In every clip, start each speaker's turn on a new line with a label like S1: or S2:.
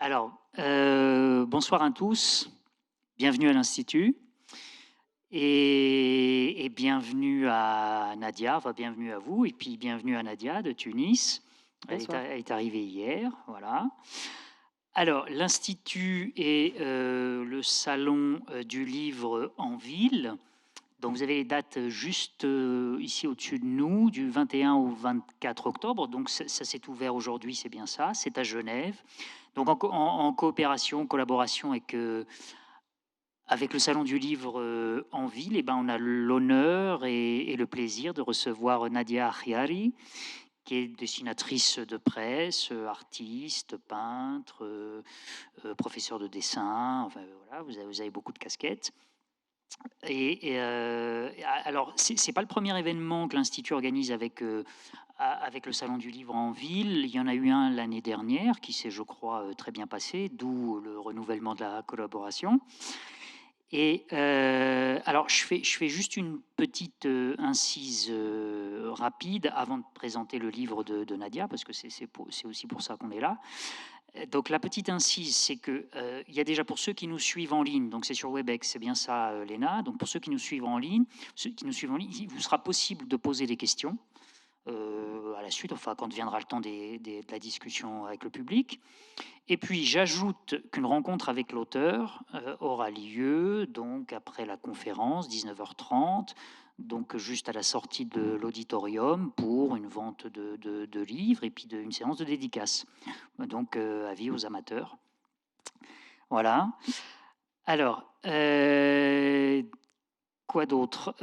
S1: Bonsoir à tous, bienvenue à l'Institut et bienvenue à Nadia, enfin bienvenue à vous et puis bienvenue à Nadia de Tunis.
S2: Bonsoir.
S1: Elle est arrivée hier, voilà. Alors, l'Institut est le salon du livre en ville. Donc, vous avez les dates juste ici au-dessus de nous, du 21 au 24 octobre. Donc, ça s'est ouvert aujourd'hui, c'est bien ça. C'est à Genève. Donc, en coopération, collaboration avec le Salon du Livre en ville, eh ben, on a l'honneur et le plaisir de recevoir Nadia Akhiari, qui est dessinatrice de presse, artiste, peintre, professeur de dessin. Enfin, voilà, vous avez beaucoup de casquettes. Alors, c'est pas le premier événement que l'Institut organise avec le Salon du Livre en ville. Il y en a eu un l'année dernière qui s'est, je crois, très bien passé, d'où le renouvellement de la collaboration. Alors, je fais juste une petite incise rapide avant de présenter le livre de Nadia, parce que c'est aussi pour ça qu'on est là. Donc la petite incise, c'est que il y a déjà pour ceux qui nous suivent en ligne, donc c'est sur Webex, c'est bien ça, Léna. Donc pour ceux qui nous suivent en ligne, il vous sera possible de poser des questions à la suite, enfin quand viendra le temps de la discussion avec le public. Et puis j'ajoute qu'une rencontre avec l'auteur aura lieu donc après la conférence, 19h30, donc juste à la sortie de l'auditorium pour une vente de livres et puis une séance de dédicace. Donc avis aux amateurs. Voilà. Alors, quoi d'autre?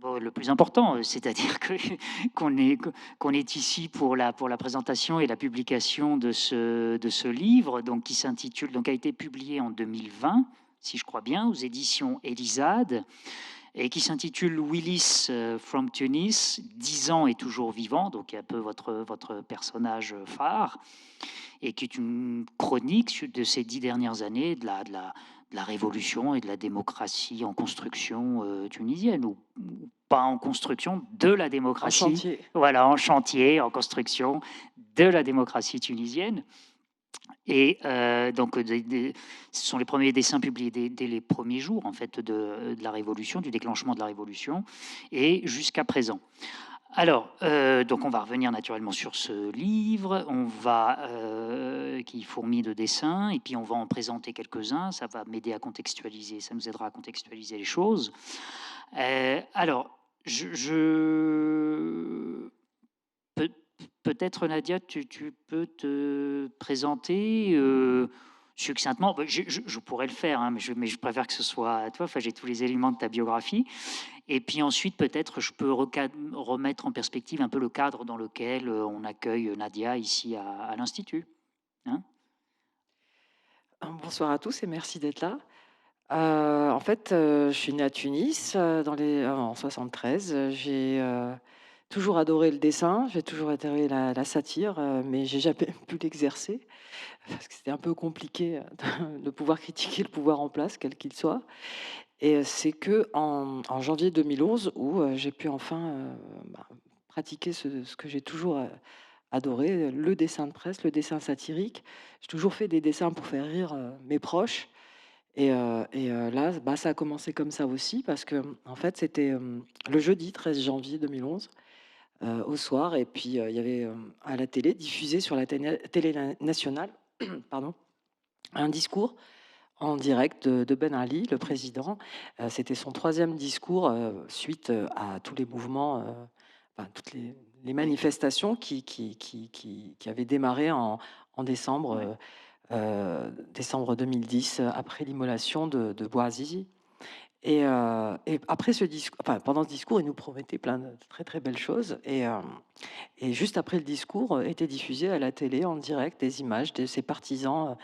S1: Bon, le plus important, c'est-à-dire que qu'on est ici pour la présentation et la publication de ce livre, donc qui s'intitule, donc a été publié en 2020, si je crois bien, aux éditions Elisade, et qui s'intitule Willis from Tunis, 10 ans et toujours vivant, donc un peu votre personnage phare, et qui est une chronique de ces 10 dernières années de la révolution et de la démocratie en construction tunisienne, ou pas en construction, de la
S2: En
S1: démocratie,
S2: chantier.
S1: voilà, en chantier, en construction de la démocratie tunisienne. Et donc, ce sont les premiers dessins publiés dès les premiers jours en fait de la révolution, du déclenchement de la révolution, et jusqu'à présent. Alors, donc on va revenir naturellement sur ce livre, qui fourmille de dessins, et puis on va en présenter quelques-uns, ça va m'aider à contextualiser, ça nous aidera à contextualiser les choses. Alors, peut- peut-être Nadia, tu peux te présenter succinctement. Je pourrais le faire, hein, mais je préfère que ce soit à toi, enfin j'ai tous les éléments de ta biographie. Et puis ensuite, peut-être, je peux remettre en perspective un peu le cadre dans lequel on accueille Nadia ici à l'Institut. Hein.
S2: Bonsoir à tous et merci d'être là. En fait, je suis née à Tunis, en 73. J'ai, toujours adoré le dessin, j'ai toujours adoré la satire, mais j'ai jamais pu l'exercer parce que c'était un peu compliqué, de pouvoir critiquer le pouvoir en place, quel qu'il soit. Et c'est qu'en janvier 2011 où, j'ai pu enfin, pratiquer ce que j'ai toujours, adoré, le dessin de presse, le dessin satirique. J'ai toujours fait des dessins pour faire rire, mes proches là, ça a commencé comme ça aussi parce que, en fait, c'était, le jeudi 13 janvier 2011, au soir et puis, il y avait, à la télé, diffusé sur la télé nationale, pardon, un discours en direct de Ben Ali, le président. C'était son troisième discours, suite, à tous les mouvements, toutes les manifestations qui avaient démarré en
S1: Ouais.
S2: décembre, décembre 2010, après l'immolation de Bouazizi. Et après ce discours, enfin, pendant ce discours, il nous promettait plein de très, très belles choses et juste après le discours, étaient diffusées à la télé, en direct, des images de ses partisans,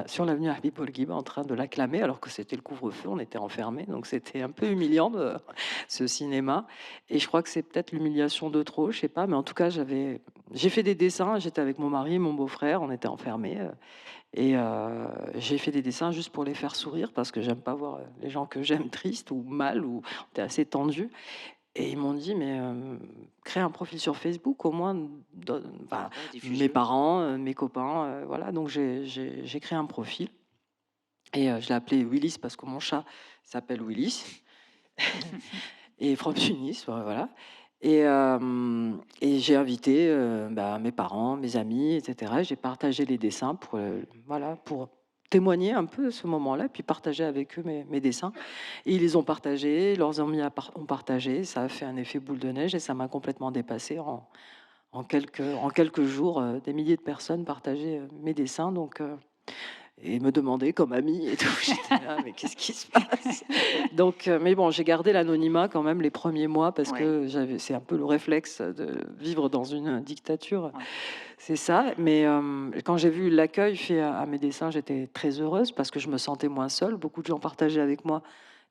S2: sur l'avenue Habib Bourguiba en train de l'acclamer, alors que c'était le couvre-feu, on était enfermés, donc c'était un peu humiliant de ce cinéma et je crois que c'est peut-être l'humiliation de trop, je sais pas, mais en tout cas, j'ai fait des dessins, j'étais avec mon mari, mon beau-frère, on était enfermés, j'ai fait des dessins juste pour les faire sourire parce que j'aime pas voir, les gens que j'aime tristes ou mal ou tu es assez tendu Et ils m'ont dit: «Mais, crée un profil sur Facebook au moins, enfin,
S1: Ouais,
S2: mes
S1: diffuse-le.
S2: parents, mes copains», voilà, donc j'ai créé un profil et je l'ai appelé Willis parce que mon chat s'appelle Willis et from Tunis, voilà et j'ai invité, mes parents, mes amis et cetera. J'ai partagé les dessins pour, voilà, pour témoigner un peu de ce moment-là, puis partager avec eux mes dessins et ils les ont partagés, leurs amis ont partagé. Ça a fait un effet boule de neige et ça m'a complètement dépassée en quelques jours, des milliers de personnes partageaient, mes dessins et me demandaient comme amie et tout. J'étais là: «Mais qu'est-ce qui se passe?» Donc mais bon, j'ai gardé l'anonymat quand même les premiers mois parce
S1: Ouais,
S2: que c'est un peu le réflexe de vivre dans une dictature,
S1: ouais,
S2: c'est ça. Mais quand j'ai vu l'accueil fait à mes dessins, j'étais très heureuse parce que je me sentais moins seule. Beaucoup de gens partageaient avec moi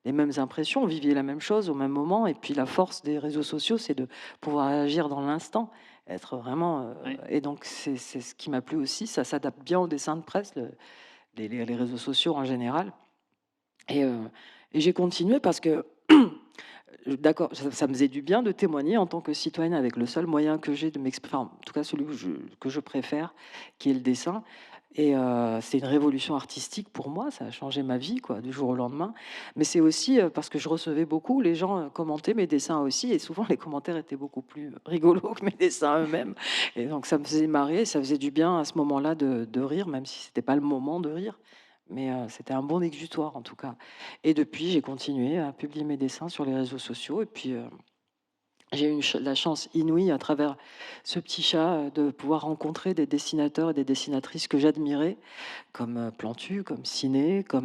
S2: les mêmes impressions, viviez la même chose au même moment et puis la force des réseaux sociaux, c'est de pouvoir agir dans l'instant, être vraiment,
S1: ouais.
S2: et donc c'est ce qui m'a plu aussi, ça s'adapte bien au dessin de presse, les réseaux sociaux en général et heu et j'ai continué parce que d'accord, ça me faisait du bien de témoigner en tant que citoyenne avec le seul moyen que j'ai de m'exprimer, enfin, en tout cas celui que je préfère, qui est le dessin et c'est une révolution artistique pour moi, ça a changé ma vie quoi, du jour au lendemain. Mais c'est aussi, parce que je recevais beaucoup, les gens, commentaient mes dessins aussi et souvent les commentaires étaient beaucoup plus rigolos que mes dessins eux-mêmes et donc ça me faisait marrer, ça faisait du bien à ce moment-là de rire, même si c'était pas le moment de rire. Mais c'était un bon exutoire en tout cas et depuis, j'ai continué à publier mes dessins sur les réseaux sociaux et puis, j'ai eu la chance inouïe à travers ce petit chat, de pouvoir rencontrer des dessinateurs et des dessinatrices que j'admirais, comme, Plantu, comme Ciné,
S1: Ouais.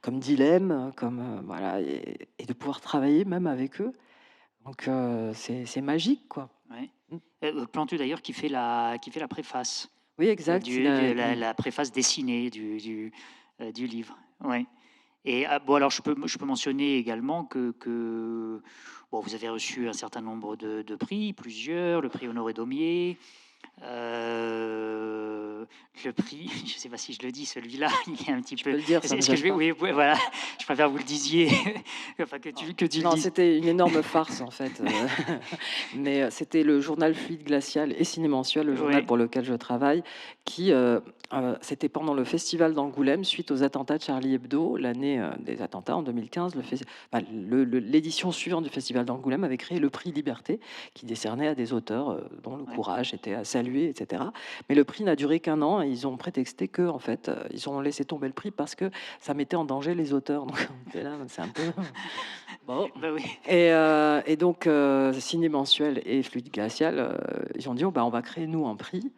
S2: comme Dilemme, comme, voilà et de pouvoir travailler même avec eux. Donc c'est magique, quoi.
S1: Ouais.
S2: Mmh.
S1: Plantu d'ailleurs qui fait la préface,
S2: Oui, exact,
S1: la préface dessinée du livre. Ouais. Et bon alors je peux mentionner également que bon vous avez reçu un certain nombre de prix, plusieurs, le prix Honoré Daumier, le prix, je ne sais pas si je le dis celui-là, il est un petit
S2: tu
S1: peu.
S2: peux le dire, ça me
S1: Est-ce que
S2: gêne
S1: je vais,
S2: pas.
S1: oui, ouais, voilà, je préfère vous le disiez, enfin
S2: Non,
S1: que tu le
S2: non,
S1: dises.
S2: c'était une énorme farce en fait, mais c'était le journal Fluide Glacial et Ciné Mensuel, le journal
S1: Ouais,
S2: pour lequel je travaille, qui, c'était pendant le festival d'Angoulême, suite aux attentats de Charlie Hebdo, l'année, des attentats en 2015, l'édition suivante du festival d'Angoulême avait créé le prix Liberté, qui décernait à des auteurs, dont le
S1: ouais.
S2: courage était à saluer et cetera. Mais le prix n'a duré qu'1 an et ils ont prétexté que en fait, ils ont laissé tomber le prix parce que ça mettait en danger les auteurs. Donc on était là, c'est un peu bon
S1: Bah oui.
S2: et donc Ciné Mensuel et Fluide Glacial, ils ont dit: «Oh bah, on va créer nous un prix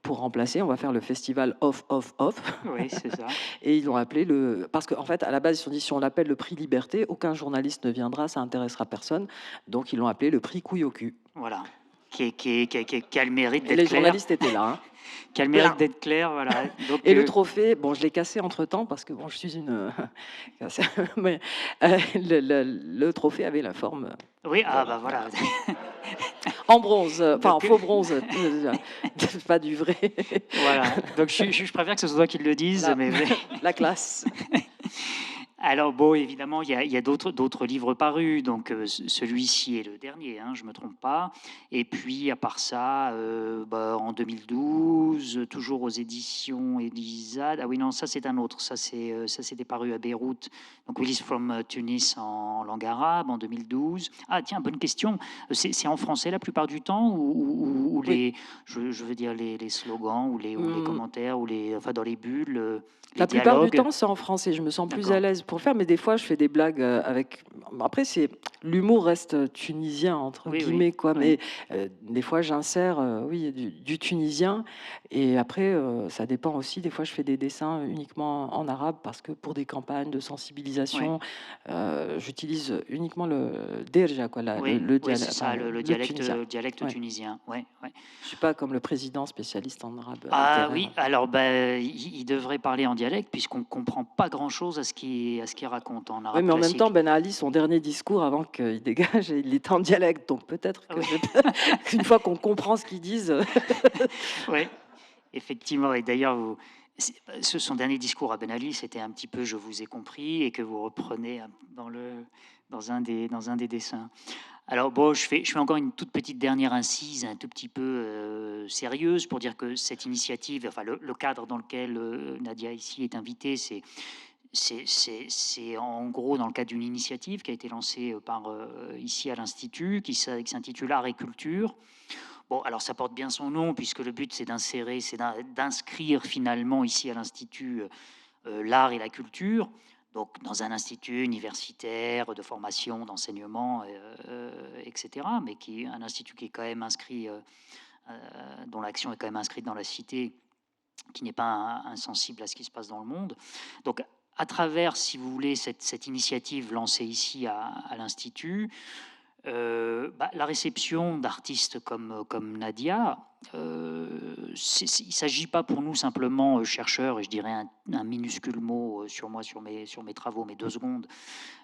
S2: pour remplacer, on va faire le festival off, off, off»
S1: Oui, c'est ça.
S2: et ils l'ont appelé le parce qu'en fait, à la base, ils se sont dit: «Si on l'appelle le prix Liberté, aucun journaliste ne viendra, ça intéressera personne», donc ils l'ont appelé le prix couille au cul
S1: Voilà. Qui a le mérite
S2: et
S1: d'être
S2: les
S1: clair,
S2: journalistes étaient là, hein,
S1: qui a le mérite
S2: plein
S1: d'être clair, voilà. Donc,
S2: et le trophée, bon, je l'ai cassé entre-temps parce que bon, je suis une, mais le trophée avait la forme,
S1: oui, ah
S2: voilà,
S1: bah voilà.
S2: en bronze, enfin en
S1: Donc,
S2: faux bronze, pas du vrai.
S1: voilà. Donc je préfère que ce soit toi qui le dise,
S2: La
S1: mais
S2: la classe.
S1: alors bon, évidemment, il y a d'autres livres parus, donc celui-ci est le dernier, hein, je ne me trompe pas. Et puis à part ça, en 2012, toujours aux éditions Elisade. Ah oui, non, ça c'est un autre. Ça c'était paru à Beyrouth. Donc Willis from Tunis en langue arabe en 2012. Ah tiens, bonne question. C'est en français la plupart du temps ou
S2: Oui.
S1: je veux dire les slogans ou les
S2: Mmh,
S1: commentaires enfin dans les bulles, les
S2: la plupart du
S1: dialogues.
S2: temps, c'est en français. Je me sens plus à
S1: D'accord.
S2: l'aise pour le faire, mais des fois, je fais des blagues, avec après c'est l'humour reste, «tunisien» entre
S1: Oui, oui,
S2: guillemets, quoi,
S1: oui,
S2: mais des fois, j'insère, oui, du tunisien et après, ça dépend aussi. Des fois, je fais des dessins uniquement en arabe parce que pour des campagnes de
S1: ouais,
S2: sensibilisation, j'utilise uniquement le derja, quoi,
S1: oui,
S2: le
S1: oui,
S2: dialecte,
S1: c'est
S2: enfin,
S1: ça, le
S2: le
S1: dialecte,
S2: tunisien.
S1: dialecte
S2: Ouais.
S1: tunisien. Ouais, ouais.
S2: Je suis pas comme le président spécialiste en arabe,
S1: Ah
S2: littéraire.
S1: oui, alors ben, il devrait parler en dialecte puisqu'on ne comprend pas grand-chose à ce qu'il raconte en
S2: Oui,
S1: arabe
S2: mais en même temps,
S1: classique.
S2: Ben Ali, son dernier discours avant qu'il dégage, il était en dialecte, donc peut-être que
S1: Oui,
S2: je vais une fois qu'on comprend ce qu'ils disent,
S1: ouais, effectivement. Et d'ailleurs, son dernier discours à Ben Ali, c'était un petit peu «Je vous ai compris» et que vous reprenez dans un des dessins. Alors bon, je fais encore une toute petite dernière incise, un tout petit peu sérieuse, pour dire que cette initiative, enfin le cadre dans lequel Nadia ici est invitée, c'est en gros dans le cadre d'une initiative qui a été lancée par ici à l'Institut, qui s'intitule Art et Culture. Bon, alors ça porte bien son nom, puisque le but d'inscrire finalement ici à l'Institut l'art et la culture, donc dans un institut universitaire de formation, d'enseignement, etc., mais qui est un institut qui est quand même inscrit, dont l'action est quand même inscrite dans la cité, qui n'est pas insensible à ce qui se passe dans le monde. Donc, à travers, si vous voulez, cette initiative lancée ici à l'Institut, la réception d'artistes comme Nadia, il ne s'agit pas pour nous simplement, chercheurs, et je dirais un minuscule mot sur moi, sur mes travaux, mes 2 secondes,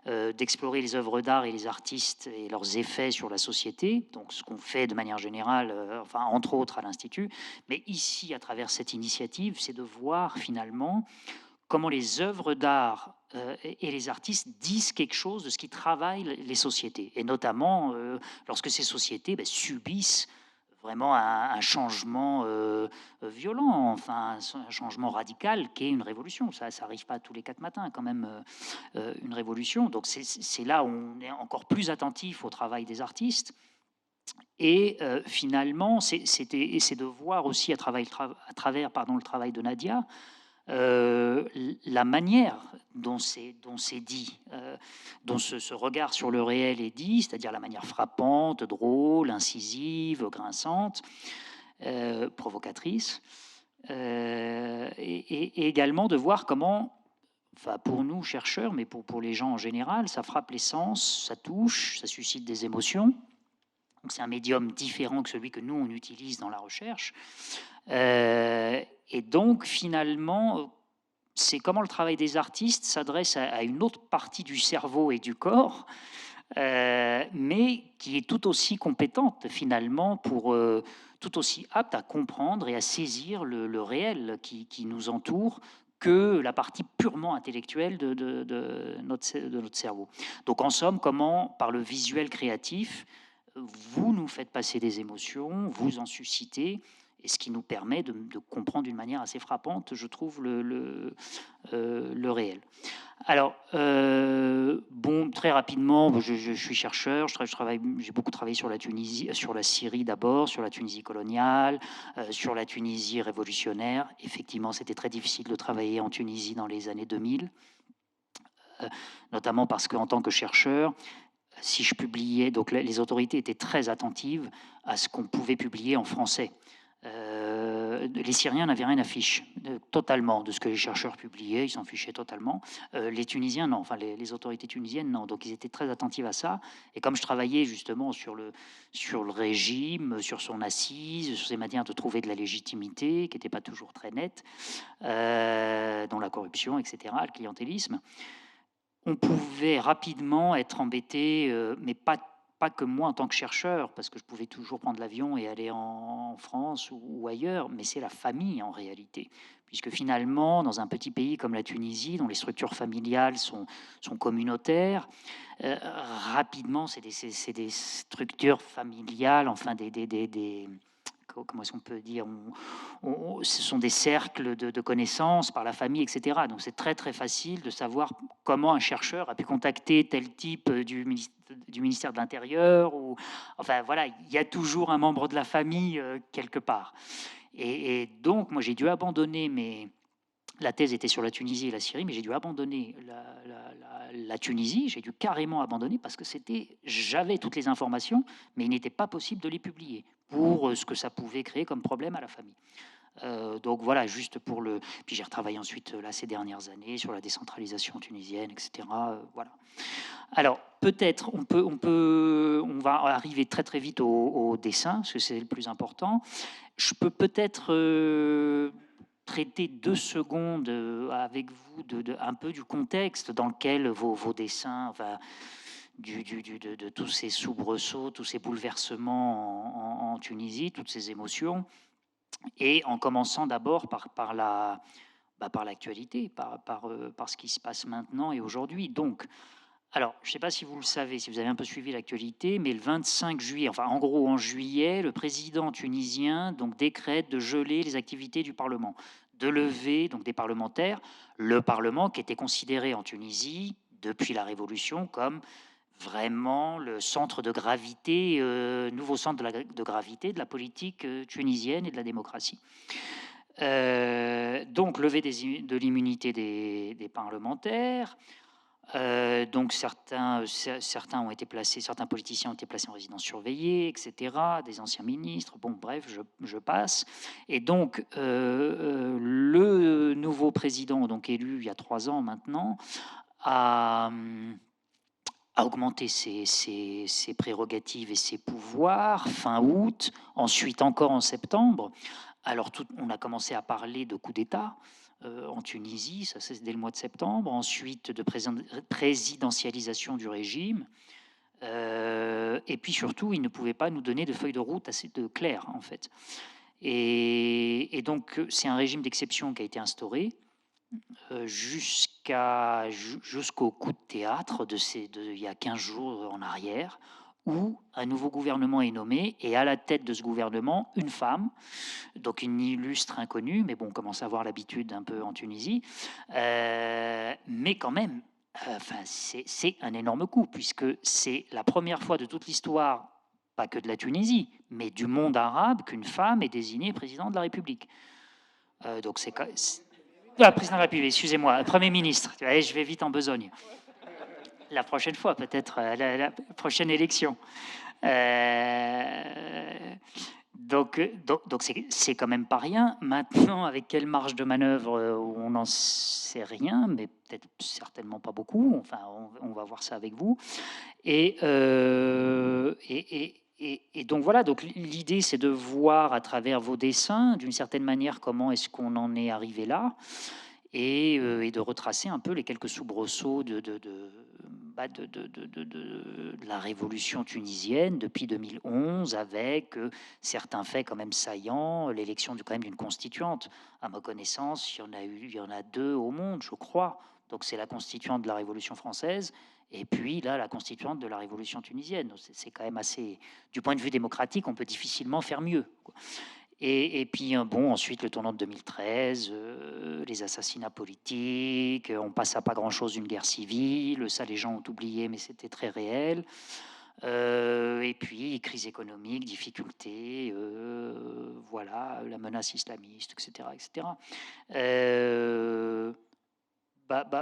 S1: d'explorer les œuvres d'art et les artistes et leurs effets sur la société, donc ce qu'on fait de manière générale, enfin entre autres à l'Institut, mais ici, à travers cette initiative, c'est de voir finalement comment les œuvres d'art et les artistes disent quelque chose de ce qui travaille les sociétés, et notamment lorsque ces sociétés subissent vraiment un changement violent, enfin un changement radical qui est une révolution. Ça n'arrive pas tous les 4 matins quand même, une révolution. Donc c'est là où on est encore plus attentif au travail des artistes. Et finalement, c'est de voir aussi à travers pardon, le travail de Nadia, la manière dont c'est dit, dont ce regard sur le réel est dit, c'est-à-dire la manière frappante, drôle, incisive, grinçante, provocatrice, et également de voir comment, enfin pour nous chercheurs, mais pour les gens en général, ça frappe les sens, ça touche, ça suscite des émotions. Donc c'est un médium différent que celui que nous, on utilise dans la recherche. Et donc finalement, c'est comment le travail des artistes s'adresse à une autre partie du cerveau et du corps, mais qui est tout aussi compétente finalement, tout aussi apte à comprendre et à saisir le réel qui nous entoure, que la partie purement intellectuelle de notre cerveau. Donc en somme, comment par le visuel créatif, vous nous faites passer des émotions, vous en suscitez, et ce qui nous permet de comprendre d'une manière assez frappante, je trouve, le réel. Alors, bon, très rapidement, je suis chercheur, j'ai beaucoup travaillé sur la Tunisie, sur la Syrie d'abord, sur la Tunisie coloniale, sur la Tunisie révolutionnaire. Effectivement, c'était très difficile de travailler en Tunisie dans les années 2000, notamment parce qu'en tant que chercheur, si je publiais, donc les autorités étaient très attentives à ce qu'on pouvait publier en français. Les Syriens n'avaient rien à fiche, totalement, de ce que les chercheurs publiaient, ils s'en fichaient totalement. Les Tunisiens, non, enfin les autorités tunisiennes, non. Donc ils étaient très attentifs à ça. Et comme je travaillais justement sur le régime, sur son assise, sur ses manières de trouver de la légitimité, qui n'était pas toujours très nette, dont la corruption, etc., le clientélisme, on pouvait rapidement être embêté, mais pas que moi en tant que chercheur, parce que je pouvais toujours prendre l'avion et aller en France ou ailleurs, mais c'est la famille en réalité. Puisque finalement, dans un petit pays comme la Tunisie, dont les structures familiales sont communautaires, rapidement, c'est des structures familiales, enfin comment est-ce qu'on peut dire, ce sont des cercles de connaissances par la famille, etc. Donc c'est très très facile de savoir comment un chercheur a pu contacter tel type du ministère de l'Intérieur, ou enfin voilà, il y a toujours un membre de la famille quelque part. Et donc moi j'ai dû abandonner la thèse était sur la Tunisie et la Syrie, mais j'ai dû abandonner la Tunisie, j'ai dû carrément abandonner parce que j'avais toutes les informations, mais il n'était pas possible de les publier pour ce que ça pouvait créer comme problème à la famille. Donc voilà, juste pour le. Puis j'ai retravaillé ensuite là ces dernières années sur la décentralisation tunisienne, etc. Voilà. Alors peut-être on va arriver très très vite au dessin, parce que c'est le plus important. Je peux peut-être traiter 2 secondes avec vous un peu du contexte dans lequel vos dessins, enfin, de tous ces soubresauts, tous ces bouleversements en Tunisie, toutes ces émotions, et en commençant d'abord par l'actualité, par ce qui se passe maintenant et aujourd'hui. Donc, Alors, je ne sais pas si vous le savez, si vous avez un peu suivi l'actualité, mais le 25 juillet, enfin en gros en juillet, le président tunisien donc décrète de geler les activités du Parlement, de lever donc des parlementaires, le Parlement qui était considéré en Tunisie depuis la Révolution comme vraiment le centre de gravité, nouveau centre de gravité de la politique tunisienne et de la démocratie. Donc levée de l'immunité des parlementaires. Donc certains ont été placés, certains politiciens ont été placés en résidence surveillée, etc., des anciens ministres, bon bref, je passe. Et donc le nouveau président, donc élu il y a 3 ans maintenant, a augmenté ses prérogatives et ses pouvoirs fin août, ensuite encore en septembre. Alors on a commencé à parler de coup d'État en Tunisie, ça c'est dès le mois de septembre, ensuite de présidentialisation du régime, et puis surtout, il ne pouvait pas nous donner de feuille de route assez claire, en fait. Et donc, c'est un régime d'exception qui a été instauré jusqu'au coup de théâtre il y a 15 jours en arrière, où un nouveau gouvernement est nommé, et à la tête de ce gouvernement, une femme, donc une illustre inconnue, mais bon, on commence à avoir l'habitude un peu en Tunisie, mais quand même, c'est un énorme coup, puisque c'est la première fois de toute l'histoire, pas que de la Tunisie, mais du monde arabe, qu'une femme est désignée président de la République. Donc c'est président de la République, excusez-moi, Premier ministre. Je vais vite en besogne. La prochaine fois, peut-être, la prochaine élection. Donc c'est quand même pas rien. Maintenant, avec quelle marge de manœuvre, on n'en sait rien, mais peut-être certainement pas beaucoup. Enfin, on va voir ça avec vous. Et donc voilà, donc l'idée c'est de voir à travers vos dessins, d'une certaine manière, comment est-ce qu'on en est arrivé là, et de retracer un peu les quelques soubresauts de la révolution tunisienne depuis 2011, avec certains faits quand même saillants, l'élection quand même d'une constituante. À ma connaissance, il y en a 2 au monde, je crois. Donc c'est la constituante de la Révolution française, et puis là, la constituante de la Révolution tunisienne. C'est quand même assez... Du point de vue démocratique, on peut difficilement faire mieux, quoi. Et puis, bon, ensuite, le tournant de 2013, les assassinats politiques, on passe à pas grand-chose d'une guerre civile, ça les gens ont oublié, mais c'était très réel. Et puis, crise économique, difficultés, voilà, la menace islamiste, etc. etc.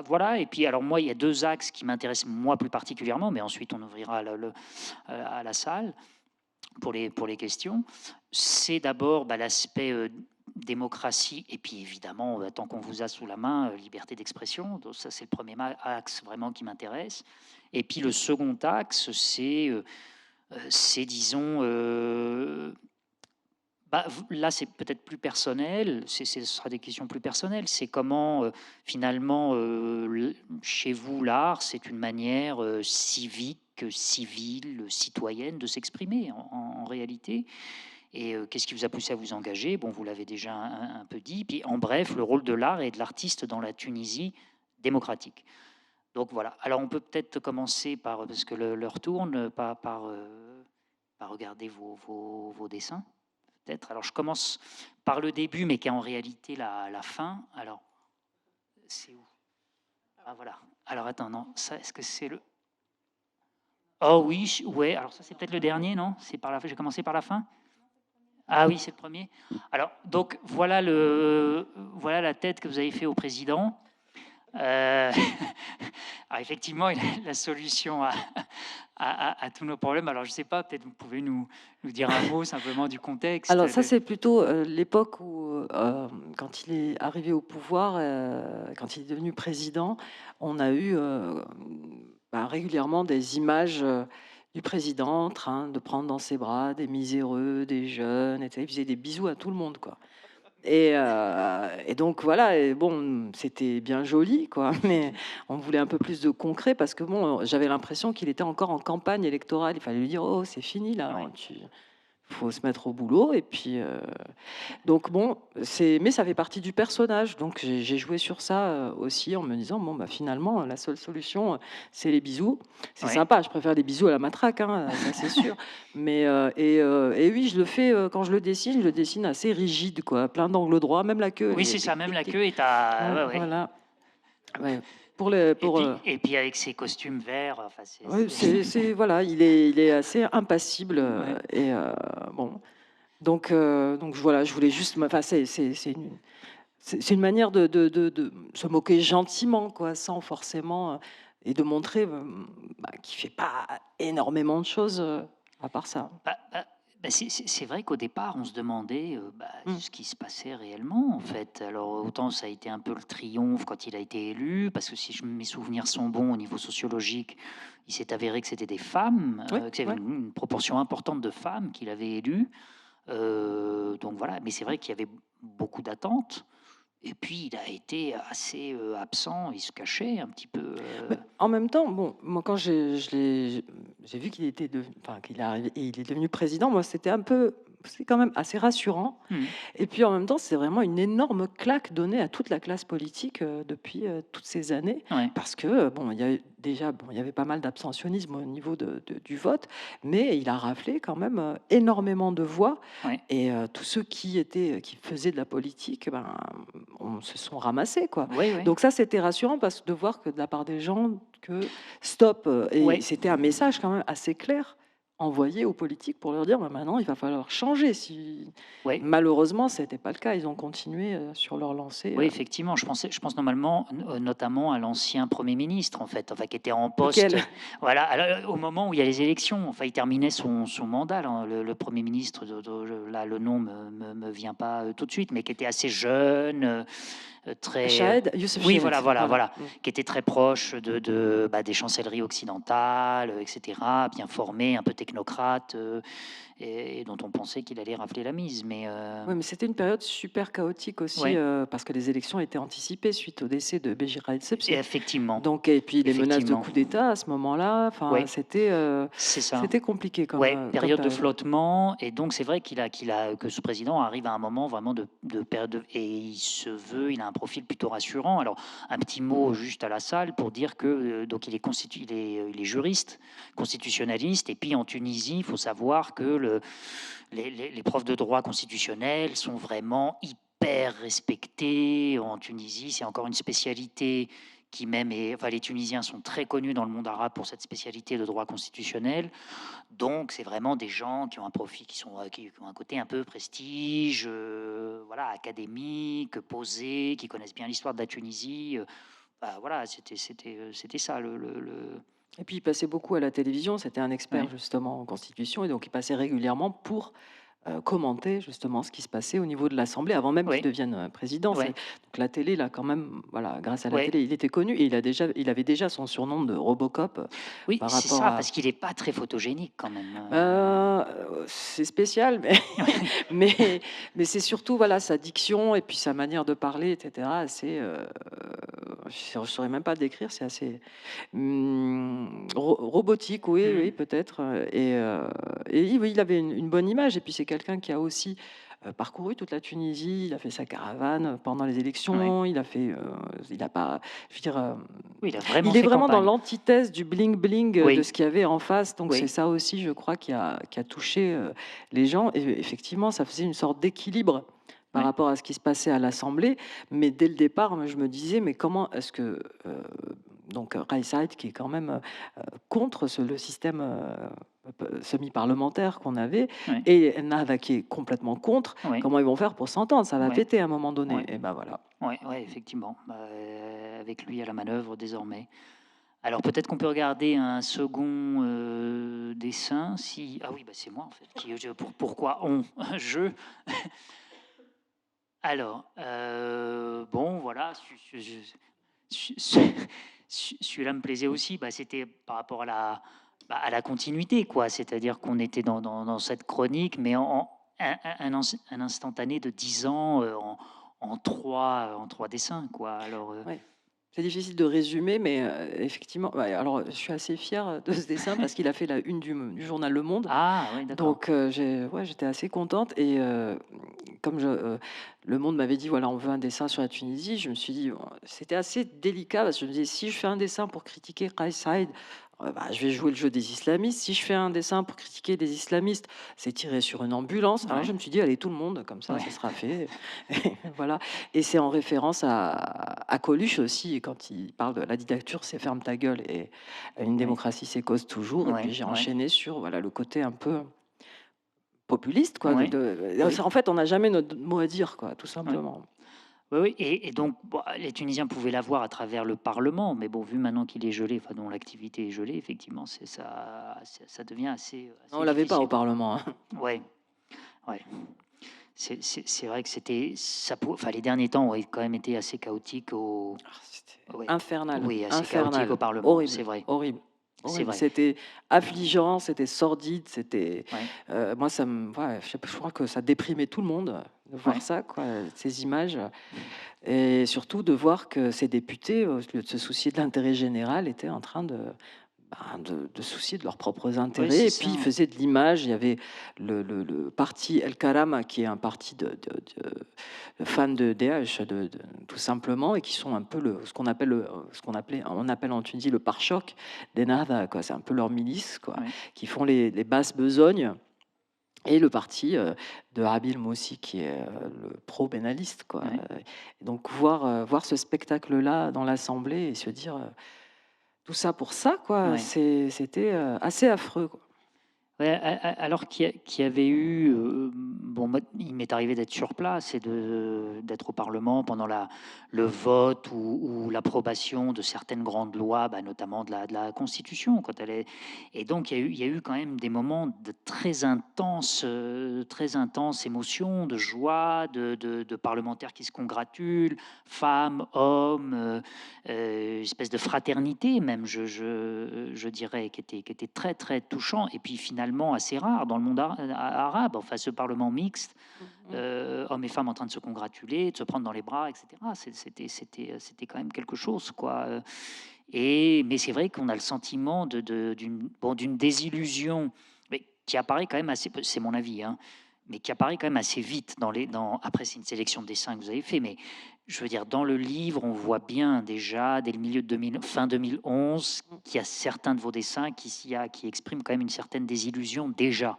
S1: Voilà, et puis alors moi, il y a 2 axes qui m'intéressent moi plus particulièrement, mais ensuite on ouvrira à la salle pour les questions. C'est d'abord l'aspect démocratie, et puis évidemment, tant qu'on vous a sous la main, liberté d'expression. Donc ça, c'est le premier axe vraiment qui m'intéresse. Et puis le second axe, c'est disons, là, c'est peut-être plus personnel, ce sera des questions plus personnelles. C'est comment, finalement, chez vous, l'art, c'est une manière civique, civile, citoyenne de s'exprimer en réalité. Et qu'est-ce qui vous a poussé à vous engager? Bon, vous l'avez déjà un peu dit. Puis, en bref, le rôle de l'art et de l'artiste dans la Tunisie démocratique. Donc voilà. Alors, on peut peut-être commencer par, parce que l'heure tourne, par regarder vos dessins. Peut-être. Alors, je commence par le début, mais qui est en réalité la fin. Alors, c'est où? Ah, voilà. Alors, attends, non, ça, est-ce que c'est le... Oh oui, ouais, alors ça, c'est peut-être le dernier, non? C'est par la fin, j'ai commencé par la fin? Ah oui, c'est le premier. Alors, donc, voilà la tête que vous avez fait au président. Alors effectivement, la solution à tous nos problèmes. Alors, je ne sais pas, peut-être vous pouvez nous dire un mot simplement du contexte.
S2: Alors ça, c'est plutôt l'époque où, quand il est arrivé au pouvoir, quand il est devenu président, on a eu régulièrement des images du président en train de prendre dans ses bras des miséreux, des jeunes, etc. Il faisait des bisous à tout le monde, quoi. Et donc voilà, et bon, c'était bien joli, quoi, mais on voulait un peu plus de concret parce que bon, j'avais l'impression qu'il était encore en campagne électorale. Il fallait lui dire: «Oh, c'est fini là,
S1: Ouais.
S2: hein, faut se mettre au boulot et puis, donc bon, mais ça fait partie du personnage, donc j'ai joué sur ça, aussi en me disant: «Bon, bah, finalement, la seule solution, c'est les bisous». C'est
S1: Ouais.
S2: sympa, je préfère les bisous à la matraque, hein, ça c'est sûr, mais et oui, je le fais, quand je le dessine assez rigide, quoi, plein d'angles droits, même la queue, elle
S1: Oui,
S2: est
S1: c'est ça,
S2: tic,
S1: même
S2: tic,
S1: la
S2: tic.
S1: queue est à
S2: Ouais,
S1: ouais, ouais.
S2: voilà, ouais, pour le
S1: Et
S2: pour,
S1: puis et puis avec ses costumes verts, enfin
S2: ouais,
S1: c'est
S2: c'est voilà, il est assez impassible,
S1: ouais.
S2: et bon, donc voilà, je voulais juste enfin, c'est une manière de se moquer gentiment, quoi, sans forcément, et de montrer, bah, qu'il fait pas énormément de choses, à part ça.
S1: Bah, c'est vrai qu'au départ, on se demandait,
S2: Mmh.
S1: ce qui se passait réellement, en fait. Alors, autant ça a été un peu le triomphe quand il a été élu, parce que si mes souvenirs sont bons au niveau sociologique, il s'est avéré que c'était des femmes,
S2: Oui,
S1: qu'il y avait
S2: ouais.
S1: une proportion importante de femmes qu'il avait élues. Donc voilà, mais c'est vrai qu'il y avait beaucoup d'attentes et puis il a été assez, absent, il se cachait un petit peu,
S2: Mais en même temps, bon, moi, quand j'ai vu qu'il était enfin, qu'il est arrivé et il est devenu président, moi, c'est quand même assez rassurant.
S1: Mmh.
S2: Et puis en même temps, c'est vraiment une énorme claque donnée à toute la classe politique, depuis, toutes ces années.
S1: Ouais,
S2: Parce que, bon, il y a eu déjà, bon, il y avait pas mal d'abstentionnisme au niveau du vote, mais il a raflé quand même, énormément de voix,
S1: ouais.
S2: et tous ceux qui faisaient de la politique, ben, on se sont ramassés, quoi.
S1: Oui, oui.
S2: Donc ça, c'était rassurant parce que de voir que de la part des gens que stop, et
S1: Ouais,
S2: c'était un message quand même assez clair envoyé aux politiques pour leur dire: «Bah, maintenant, il va falloir changer». Si
S1: ouais.
S2: Malheureusement, ce n'était pas le cas. Ils ont continué, sur leur lancée,
S1: Oui, effectivement, je pense normalement, notamment à l'ancien premier ministre, en fait, enfin, qui était en poste,
S2: lequel?
S1: voilà, au moment où il y a les élections. Enfin, il terminait son mandat, là, le premier ministre, là, le nom me vient pas tout de suite, mais qui était assez jeune, très,
S2: Chahed, Youssef
S1: oui, voilà,
S2: Chahed,
S1: voilà,
S2: voilà.
S1: voilà,
S2: Mmh.
S1: qui était très proche des chancelleries occidentales, etc., bien formé, un peu technocrate, et dont on pensait qu'il allait rafler la mise. Mais
S2: Ouais, mais c'était une période super chaotique aussi,
S1: ouais,
S2: parce que les élections étaient anticipées suite au décès de Béji Raïd
S1: et
S2: Sebsi.
S1: effectivement,
S2: Donc et puis les menaces de
S1: effectivement,
S2: coup d'État à ce moment-là, enfin,
S1: ouais. C'est ça.
S2: c'était compliqué
S1: Ouais,
S2: comme
S1: période de
S2: période.
S1: flottement et donc c'est vrai que ce président arrive à un moment vraiment de période et il a un profil plutôt rassurant. Alors un petit mot juste à la salle pour dire que, donc il est juriste, constitutionnaliste et puis en Tunisie, il faut savoir que les profs de droit constitutionnel sont vraiment hyper respectés. En Tunisie, c'est encore une spécialité qui même est enfin les Tunisiens sont très connus dans le monde arabe pour cette spécialité de droit constitutionnel. Donc, c'est vraiment des gens qui ont un profil, qui ont un côté un peu prestige, voilà, académique, posé, qui connaissent bien l'histoire de la Tunisie. Bah, voilà, c'était ça
S2: Et puis il passait beaucoup à la télévision, c'était un expert
S1: ouais,
S2: justement en constitution, et donc il passait régulièrement pour, commenter justement ce qui se passait au niveau de l'Assemblée avant même qu'il
S1: ouais,
S2: devienne, président.
S1: ouais,
S2: Donc la télé, là, quand même, voilà, grâce à la
S1: ouais.
S2: télé, il était connu, et il avait déjà son surnom de Robocop,
S1: Oui,
S2: par
S1: c'est
S2: rapport
S1: ça,
S2: à
S1: parce qu'il n'est pas très photogénique quand même.
S2: c'est spécial, mais mais mais c'est surtout, voilà, sa diction et puis sa manière de parler, et cetera, assez, je saurais même pas le décrire, c'est assez, robotique, oui,
S1: Hmm,
S2: oui, peut-être, et oui, il avait une bonne image, et puis c'est quelqu'un qui a aussi, parcouru toute la Tunisie. Il a fait sa caravane pendant les
S1: ouais.
S2: élections, il a pas je veux dire,
S1: Oui, il a vraiment
S2: il est
S1: fait
S2: vraiment dans
S1: campagne.
S2: l'antithèse du bling bling, de
S1: Oui,
S2: ce qu'il y avait en face, donc c'est
S1: oui,
S2: ça aussi, je crois, qui a touché, les gens, et effectivement, ça faisait une sorte d'équilibre par
S1: ouais,
S2: rapport à ce qui se passait à l'Assemblée. Mais dès le départ, moi, je me disais: «Mais comment est-ce que», donc Kais Saied, qui est quand même, contre le système, semi-parlementaire qu'on avait,
S1: ouais,
S2: et Ennahda qui est complètement contre,
S1: ouais,
S2: comment ils vont faire pour s'entendre? Ça va
S1: ouais,
S2: péter à un moment donné,
S1: ouais,
S2: et ben voilà.
S1: ouais, ouais, effectivement. Bah, avec lui à la manœuvre désormais. Alors peut-être qu'on peut regarder un second, dessin si ah oui, bah, c'est moi en fait pourquoi on? Je. Alors, bon voilà, celui-là me plaisait aussi, bah, c'était par rapport à la continuité quoi. C'est-à-dire qu'on était dans cette chronique, mais en un instantané de 10 ans, en 3 dessins quoi. Alors,
S2: Ouais. C'est difficile de résumer, mais effectivement, ouais, alors je suis assez fière de ce dessin parce qu'il a fait la une du journal Le Monde.
S1: Ah oui, d'accord.
S2: Donc j'étais assez contente et comme Le Monde m'avait dit: «Voilà, on veut un dessin sur la Tunisie», je me suis dit, c'était assez délicat parce que je me disais: «Si je fais un dessin pour critiquer Kais Saied, bah, je vais jouer le jeu des islamistes. Si je fais un dessin pour critiquer les islamistes, c'est tirer sur une ambulance». Alors
S1: Ouais,
S2: je me suis dit: «Allez, tout le monde, comme ça,
S1: ouais,
S2: ça sera fait». Et voilà, et c'est en référence à Coluche aussi, quand il parle de la dictature, c'est ferme ta gueule et une
S1: ouais,
S2: démocratie, c'est cause toujours. Et puis
S1: ouais,
S2: j'ai
S1: ouais,
S2: enchaîné sur, voilà, le côté un peu populiste, quoi,
S1: ouais, oui,
S2: en fait, on n'a jamais notre mot à dire, quoi, tout
S1: oui.
S2: simplement.
S1: Oui, oui, et donc bon, les Tunisiens pouvaient la voir à travers le parlement, mais bon, vu maintenant qu'il est gelé, enfin dont l'activité est gelée, effectivement, ça devient
S2: Non, on
S1: assez
S2: l'avait pas au
S1: difficile.
S2: parlement, hein.
S1: Ouais, ouais. C'est vrai que enfin, les derniers temps ont quand même été assez chaotiques
S2: Ah, c'était
S1: ouais,
S2: infernal,
S1: oui, assez chaotiques au
S2: infernal,
S1: Parlement, c'est
S2: horrible,
S1: vrai,
S2: horrible,
S1: c'est
S2: horrible.
S1: vrai.
S2: C'était affligeant, c'était sordide,
S1: Ouais,
S2: moi ça me ouais, je sais pas, je crois que ça déprimait tout le monde de voir
S1: ouais,
S2: ça, quoi, ces images, et surtout de voir que ces députés, au lieu de se soucier de l'intérêt général, étaient en train de soucier de leurs propres
S1: ouais,
S2: intérêts,
S1: c'est
S2: et
S1: ça,
S2: puis ils
S1: ouais.
S2: faisaient de l'image. Il y avait le parti El Karama, qui est un parti de fans de Daesh, tout simplement, et qui sont un peu on appelle en Tunisie le pare-choc des Nahda, quoi. C'est un peu leur milice, quoi,
S1: Ouais,
S2: qui font les basses besognes, et le parti de Habil Moussi, qui est le pro-bénaliste, quoi.
S1: ouais.
S2: Donc voir ce spectacle-là dans l'Assemblée et se dire, tout ça pour ça, quoi,
S1: Ouais.
S2: c'était assez affreux, quoi.
S1: Ouais, alors qu'il y avait eu, bon, moi, il m'est arrivé d'être sur place et d'être au parlement pendant le vote ou l'approbation de certaines grandes lois, bah, notamment de la Constitution, quand elle est et donc il y a eu quand même des moments de très intenses émotions, de joie, de parlementaires qui se congratulent, femmes, hommes, espèce de fraternité même, je dirais, qui était très, très touchant et puis finalement assez rare dans le monde arabe. Enfin, ce parlement mixte,
S2: Mmh.
S1: hommes et femmes en train de se congratuler, de se prendre dans les bras, etc. C'était quand même quelque chose, quoi. Mais c'est vrai qu'on a le sentiment d'une désillusion, mais qui apparaît quand même assez, c'est mon avis, hein, mais qui apparaît quand même assez vite après c'est une sélection de dessins que vous avez fait, mais je veux dire, dans le livre, on voit bien déjà, dès le milieu de fin 2011,
S2: Mmh.
S1: qu'il y a certains de vos dessins qui expriment quand même une certaine désillusion déjà,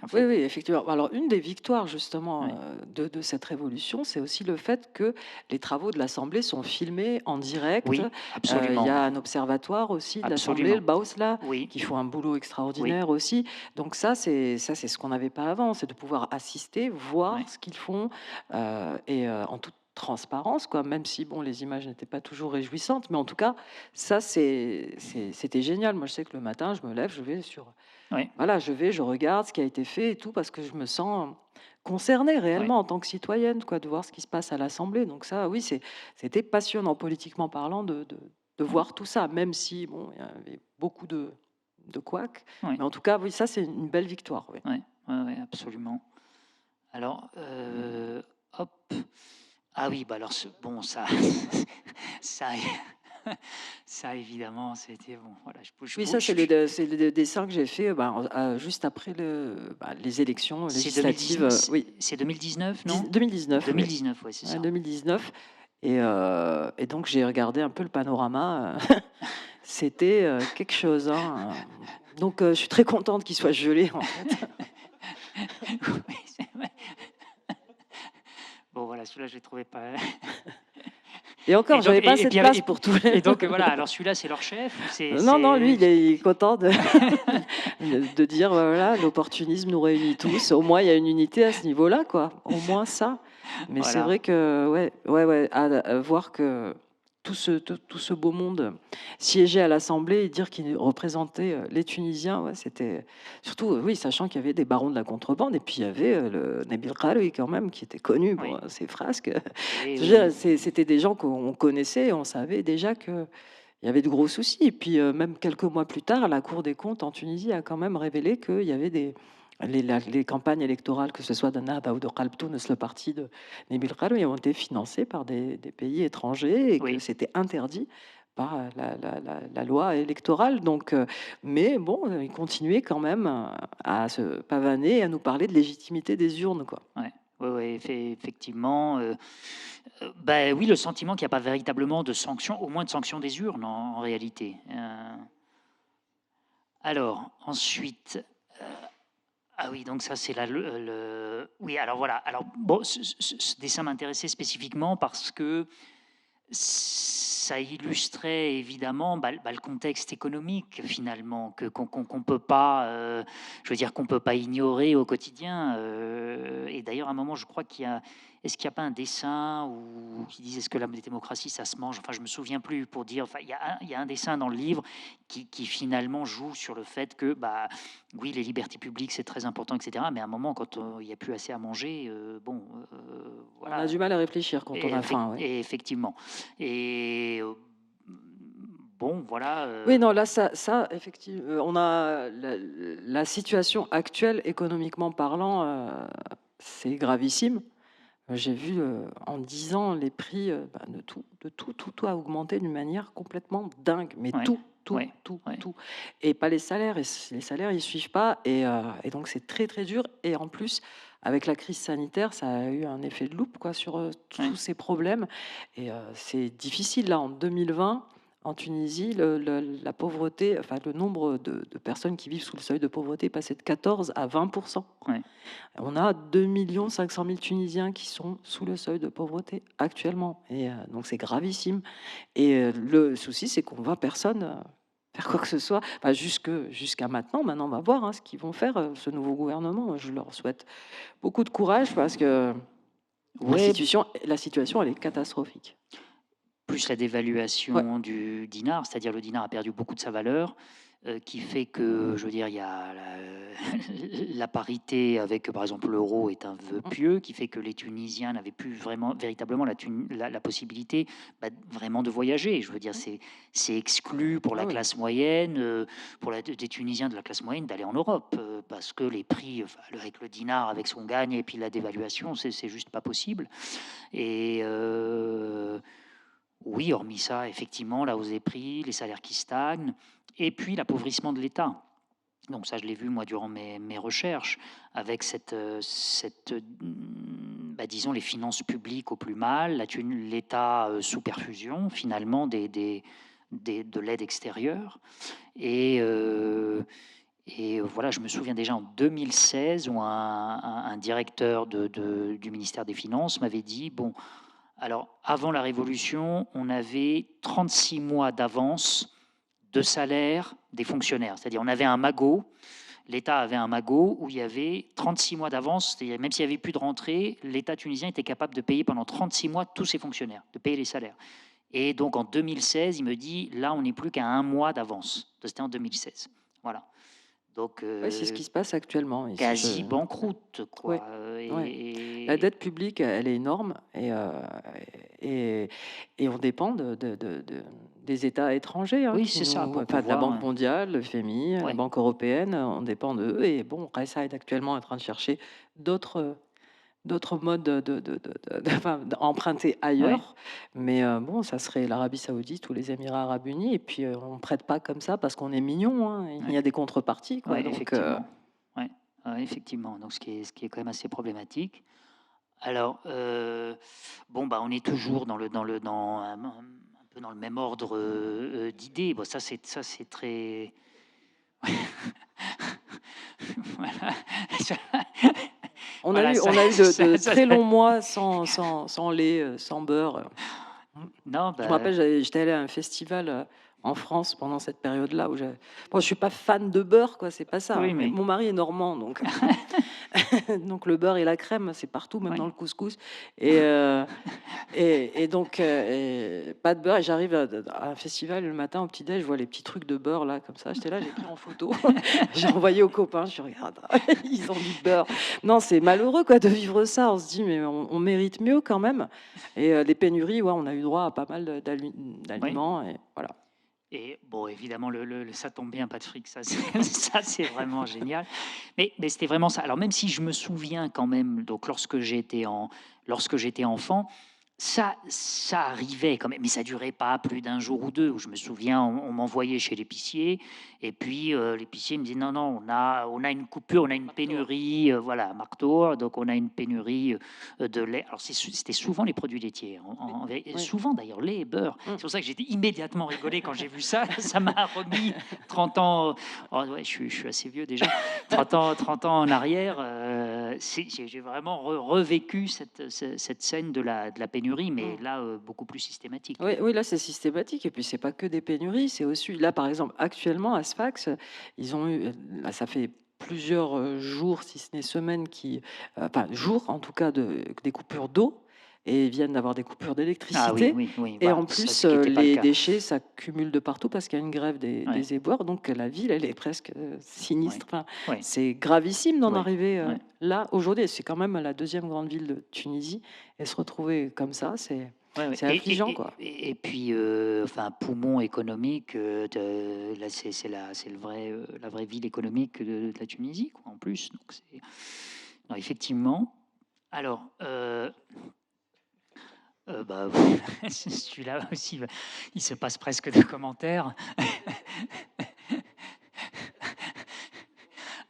S1: en
S2: Oui,
S1: fait.
S2: oui, effectivement. Alors, une des victoires justement,
S1: Ouais.
S2: de cette révolution, c'est aussi le fait que les travaux de l'Assemblée sont filmés en direct.
S1: Oui,
S2: Il y
S1: absolument,
S2: a un observatoire aussi de l'Assemblée, le
S1: absolument.
S2: BAOSLA,
S1: Oui,
S2: qui font un boulot
S1: oui,
S2: extraordinaire aussi. Donc ça c'est ce qu'on n'avait pas avant, c'est de pouvoir assister,
S1: ouais,
S2: voir ce qu'ils font, et en toute transparence, quoi, même si bon, les images n'étaient pas toujours réjouissantes, mais en tout cas, ça c'était génial. Moi, je sais que le matin, je me lève, je vais sur
S1: ouais,
S2: voilà, je regarde ce qui a été fait et tout parce que je me sens concernée
S1: ouais,
S2: réellement en tant que citoyenne, quoi, de voir ce qui se passe à l'Assemblée. Donc ça, oui, c'était passionnant politiquement parlant de
S1: ouais,
S2: voir tout ça, même si bon, il y avait beaucoup de couacs.
S1: ouais,
S2: Mais en tout cas, oui, ça, c'est une belle victoire, oui.
S1: ouais, ouais, ouais, absolument. Alors, hop. Ah oui, bah alors bon, ça, ça, ça évidemment, c'était bon. Voilà,
S2: Oui, ça, c'est le dessin que j'ai fait juste après les élections
S1: c'est
S2: législatives.
S1: 2019,
S2: Oui,
S1: c'est 2019, non?
S2: 2019, oui.
S1: 2019, ouais, c'est
S2: Ouais,
S1: ça.
S2: 2019. Et donc j'ai regardé un peu le panorama. C'était quelque chose, hein. Donc je suis très contente qu'il soit gelé, en fait.
S1: Oui, c'est vrai. Bon, voilà, celui-là, je l'ai trouvé pas.
S2: Et encore, j'avais pas
S1: Et
S2: assez de
S1: puis,
S2: place pour tous les.
S1: voilà. Alors celui-là, c'est leur chef ou
S2: Non, non, lui, il est content de dire, bah, voilà, l'opportunisme nous réunit tous. Au moins, il y a une unité à ce niveau-là, quoi. Au moins ça. Mais c'est
S1: voilà.
S2: vrai que, ouais, ouais, ouais, voir que tout ce beau monde siégeait à l'Assemblée et dire qu'il représentait les Tunisiens, ouais, c'était surtout, oui, sachant qu'il y avait des barons de la contrebande et puis il y avait le Nabil Kharoui quand même, qui était connu pour
S1: Oui,
S2: ses frasques.
S1: oui,
S2: Je veux
S1: oui,
S2: dire,
S1: oui.
S2: c'était des gens qu'on connaissait et on savait déjà que il y avait de gros soucis. Et puis, même quelques mois plus tard, la Cour des comptes en Tunisie a quand même révélé qu'il y avait les campagnes électorales, que ce soit de Nahda ou de Qalb Tounes, le parti de Nabil Karoui, ont été financées par des pays étrangers et que
S1: Oui.
S2: c'était interdit par la loi électorale. Donc, mais bon, ils continuaient quand même à se pavaner et à nous parler de légitimité des urnes, quoi.
S1: Ouais. Ouais, effectivement. Ben oui, le sentiment qu'il n'y a pas véritablement de sanctions, au moins de sanctions des urnes en réalité. Alors, ensuite, ah oui, donc ça c'est oui, alors voilà. Alors bon, ce dessin m'intéressait spécifiquement parce que ça illustrait évidemment le contexte économique finalement qu'on peut pas, je veux dire qu'on peut pas ignorer au quotidien. Et d'ailleurs, à un moment, je crois est-ce qu'il n'y a pas un dessin où qui disent est-ce que la démocratie ça se mange? Enfin, je me souviens plus pour dire. Enfin, il y a un dessin dans le livre qui finalement joue sur le fait que bah oui, les libertés publiques c'est très important, etc. Mais à un moment, quand il n'y a plus assez à manger, bon,
S2: On a
S1: voilà.
S2: du mal à réfléchir quand on a faim, ouais.
S1: Et effectivement. Et bon, voilà.
S2: Oui, non, là, ça effectivement, on a la situation actuelle, économiquement parlant, c'est gravissime. J'ai vu, en 10 ans, les prix, de tout a augmenté d'une manière complètement dingue, mais
S1: Ouais,
S2: tout,
S1: ouais,
S2: tout,
S1: ouais,
S2: tout, et pas les salaires, et les salaires, ils suivent pas, et donc c'est très, très dur, et en plus, avec la crise sanitaire, ça a eu un effet de loupe, quoi, sur,
S1: ouais.
S2: tous ces problèmes, et c'est difficile. Là, en 2020, en Tunisie, la pauvreté, enfin, le nombre de personnes qui vivent sous le seuil de pauvreté est passé de 14 à 20
S1: Ouais.
S2: On a 2 500 000 Tunisiens qui sont sous le seuil de pauvreté actuellement, et donc c'est gravissime, et le souci, c'est qu'on voit personne, faire quoi que ce soit, enfin jusqu'à maintenant. Maintenant, on va voir, hein, ce qu'ils vont faire, ce nouveau gouvernement. Je leur souhaite beaucoup de courage parce que
S1: Ouais,
S2: la situation, elle est catastrophique.
S1: plus la
S2: Ouais.
S1: dévaluation du dinar, c'est-à-dire le dinar a perdu beaucoup de sa valeur, qui fait que, je veux dire, il y a la parité avec, par exemple, l'euro est un vœu
S2: Mmh.
S1: pieux, qui fait que les Tunisiens n'avaient plus vraiment, véritablement la possibilité vraiment de voyager. Je veux dire,
S2: Mmh.
S1: c'est exclu pour
S2: Ah
S1: la
S2: oui.
S1: classe moyenne, pour des Tunisiens de la classe moyenne d'aller en Europe, parce que les prix, enfin, avec le dinar, avec son gagne et puis la dévaluation, c'est juste pas possible. Et oui, hormis ça, effectivement, la hausse des prix, les salaires qui stagnent, et puis l'appauvrissement de l'État. Donc ça, je l'ai vu moi durant mes recherches, avec disons, les finances publiques au plus mal, l'État sous perfusion finalement de l'aide extérieure. Et voilà, je me souviens déjà en 2016 où un directeur du ministère des Finances m'avait dit, bon, alors avant la Révolution, on avait 36 mois d'avance de salaire des fonctionnaires. C'est-à-dire on avait un magot, l'État avait un magot où il y avait 36 mois d'avance, c'est-à-dire même s'il n'y avait plus de rentrée, l'État tunisien était capable de payer pendant 36 mois tous ses fonctionnaires, de payer les salaires. Et donc en 2016, il me dit, là on n'est plus qu'à un mois d'avance. C'était en 2016. Voilà. Donc
S2: Ouais, c'est ce qui se passe actuellement ici.
S1: quasi banqueroute,
S2: Ouais,
S1: quoi.
S2: ouais. La dette publique, elle est énorme, et on dépend des États étrangers, hein,
S1: Oui,
S2: qui
S1: c'est ça,
S2: nous,
S1: pour
S2: enfin, de la
S1: pouvoir.
S2: Banque mondiale, le FMI, la
S1: Ouais.
S2: Banque européenne, on dépend d'eux, et bon, Riyad actuellement est en train de chercher d'autres modes enfin, d'emprunter
S1: Ouais.
S2: ailleurs, mais bon, ça serait l'Arabie Saoudite ou les Émirats Arabes Unis, et puis, on prête pas comme ça parce qu'on est mignon, hein, il
S1: Ouais.
S2: y a des contreparties, quoi,
S1: Ouais,
S2: donc
S1: effectivement. Ouais. Ouais, effectivement. Donc, ce qui est quand même assez problématique. Alors, bon, bah, on est toujours un peu dans le même ordre d'idées. Bon, ça, c'est très. Voilà.
S2: on a
S1: Voilà,
S2: eu
S1: ça,
S2: on a eu de
S1: ça-
S2: très longs mois sans lait, sans beurre. Mmh.
S1: Non,
S2: Je me rappelle, j'étais allée à un festival, en France pendant cette période-là où bon, je suis pas fan de beurre, quoi, c'est pas ça, hein,
S1: oui,
S2: mais
S1: mais.
S2: mon mari est normand, donc donc le beurre et la crème, c'est partout, même dans
S1: Oui.
S2: le couscous, et donc pas de beurre, et j'arrive à un festival le matin au petit-déj, je vois les petits trucs de beurre là, comme ça, j'étais là, j'ai pris en photo, j'ai envoyé aux copains, je «Regarde, ils ont du beurre». Non, c'est malheureux, quoi, de vivre ça, on se dit: «Mais on mérite mieux quand même», et les pénuries, ouais, on a eu droit à pas mal
S1: Oui.
S2: d'aliments, et voilà.
S1: Et bon, évidemment, ça tombe bien, pas de fric, ça, c'est ça, c'est vraiment génial. Mais c'était vraiment ça. Alors, même si je me souviens quand même, donc lorsque j'étais enfant, ça arrivait quand même, mais ça durait pas plus d'un jour ou deux. Où je me souviens, on m'envoyait chez l'épicier, et puis l'épicier me dit non, non, on a une coupure, on a une
S2: Marteau.
S1: pénurie, voilà, à Marteau, donc on a une pénurie de lait. Alors, c'était souvent les produits laitiers,
S2: Oui, oui.
S1: souvent d'ailleurs, lait et beurre.
S2: Mmh.
S1: C'est pour ça que j'étais immédiatement rigolé quand j'ai vu ça. Ça m'a remis 30 ans. Oh, ouais, je suis assez vieux déjà. 30 ans en arrière. J'ai vraiment revécu cette scène de la pénurie, mais
S2: Mmh.
S1: là, beaucoup plus systématique.
S2: Oui, oui, là, c'est systématique et puis c'est pas que des pénuries, c'est aussi là, par exemple, actuellement, à Sfax, ils ont eu, là, ça fait plusieurs, jours, si ce n'est semaines enfin jours en tout cas des coupures d'eau et ils viennent d'avoir des coupures
S1: Ah oui,
S2: d'électricité
S1: oui, oui.
S2: et
S1: Bah,
S2: en
S1: ça,
S2: plus,
S1: ce qui n'était pas le
S2: les
S1: cas.
S2: déchets s'accumulent de partout parce qu'il y a une grève
S1: Ouais,
S2: des éboueurs donc la ville, elle est presque,
S1: ouais,
S2: sinistre. Enfin,
S1: ouais,
S2: c'est gravissime d'en
S1: ouais,
S2: arriver,
S1: ouais.
S2: là, aujourd'hui. C'est quand même la deuxième grande ville de Tunisie et se retrouver comme ça,
S1: Ouais, ouais.
S2: c'est affligeant, quoi.
S1: Et puis, enfin, poumon économique, là, c'est la vraie ville économique de la Tunisie, quoi, en plus. Donc, non, effectivement. Alors, bah, celui-là aussi, il se passe presque de commentaires.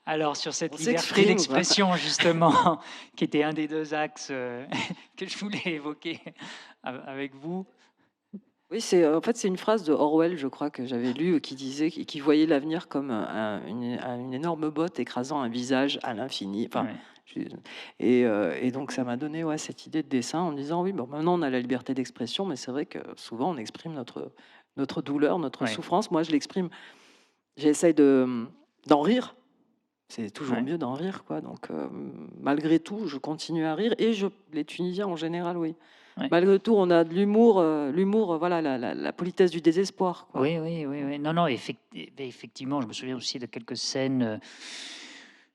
S1: Alors, sur
S2: On
S1: cette liberté
S2: s'exprime, quoi.
S1: d'expression, justement, qui était un des deux axes que je voulais évoquer avec vous.
S2: Oui, en fait, c'est une phrase de Orwell, je crois, que j'avais lue, qui disait qui voyait l'avenir comme, une énorme botte écrasant un visage à l'infini. Enfin,
S1: Ouais,
S2: je et donc ça m'a donné, ouais, cette idée de dessin en me disant: «Oui, bon, maintenant on a la liberté d'expression, mais c'est vrai que souvent on exprime notre douleur, notre
S1: ouais,
S2: souffrance». Moi, je l'exprime, j'essaye d'en rire. C'est toujours
S1: ouais,
S2: mieux d'en rire, quoi, donc malgré tout, je continue à rire et les Tunisiens en général, oui.
S1: ouais.
S2: Malgré tout, on a de l'humour, voilà, la politesse du désespoir, quoi.
S1: Oui, oui, oui, oui. Non, non, effectivement, je me souviens aussi de quelques scènes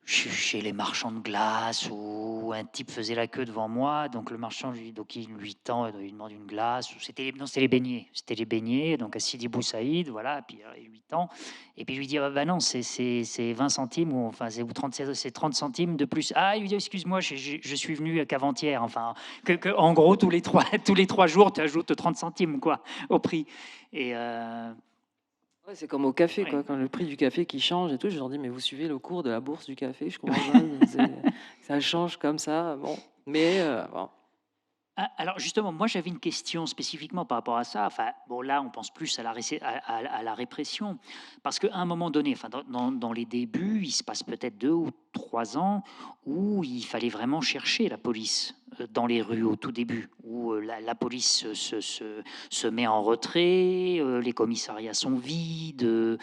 S1: chez les marchands de glace où un type faisait la queue devant moi. Donc le marchand, donc il lui tend, il lui demande une glace. Ou non, c'était les beignets. C'était les beignets, donc à Sidi Bou Saïd, voilà. Puis il lui tend. Et puis il lui dit, ah bah non, c'est 20 centimes, ou enfin, c'est 30 centimes de plus. Ah, il lui dit, excuse-moi, je suis venu qu'avant-hier. Enfin, en gros, tous les 3 jours, tu ajoutes 30 centimes, quoi, au prix. Et
S2: Ouais, c'est comme au café,
S1: ouais.
S2: quoi, quand le prix du café qui change et tout, je leur dis: «Mais vous suivez le cours de la bourse du café?» Je comprends pas, ça change comme ça, bon, mais bon.
S1: Ah, alors justement, moi j'avais une question spécifiquement par rapport à ça. Enfin, bon là, on pense plus à la répression, parce qu'à un moment donné, enfin, dans les débuts, il se passe peut-être 2 ou 3 ans où il fallait vraiment chercher la police dans les rues au tout début, où la police se met en retrait, les commissariats sont vides,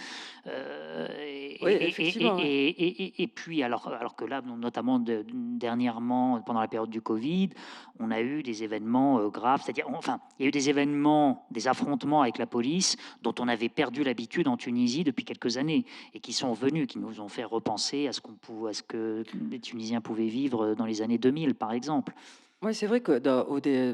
S2: Oui, effectivement, ouais.
S1: et puis alors que là, notamment dernièrement, pendant la période du Covid, on a eu des événements graves, c'est-à-dire, enfin, il y a eu des événements, des affrontements avec la police dont on avait perdu l'habitude en Tunisie depuis quelques années et qui sont venus, qui nous ont fait repenser à ce que les Tunisiens pouvaient vivre dans les années 2000, par exemple.
S2: Ouais, c'est vrai que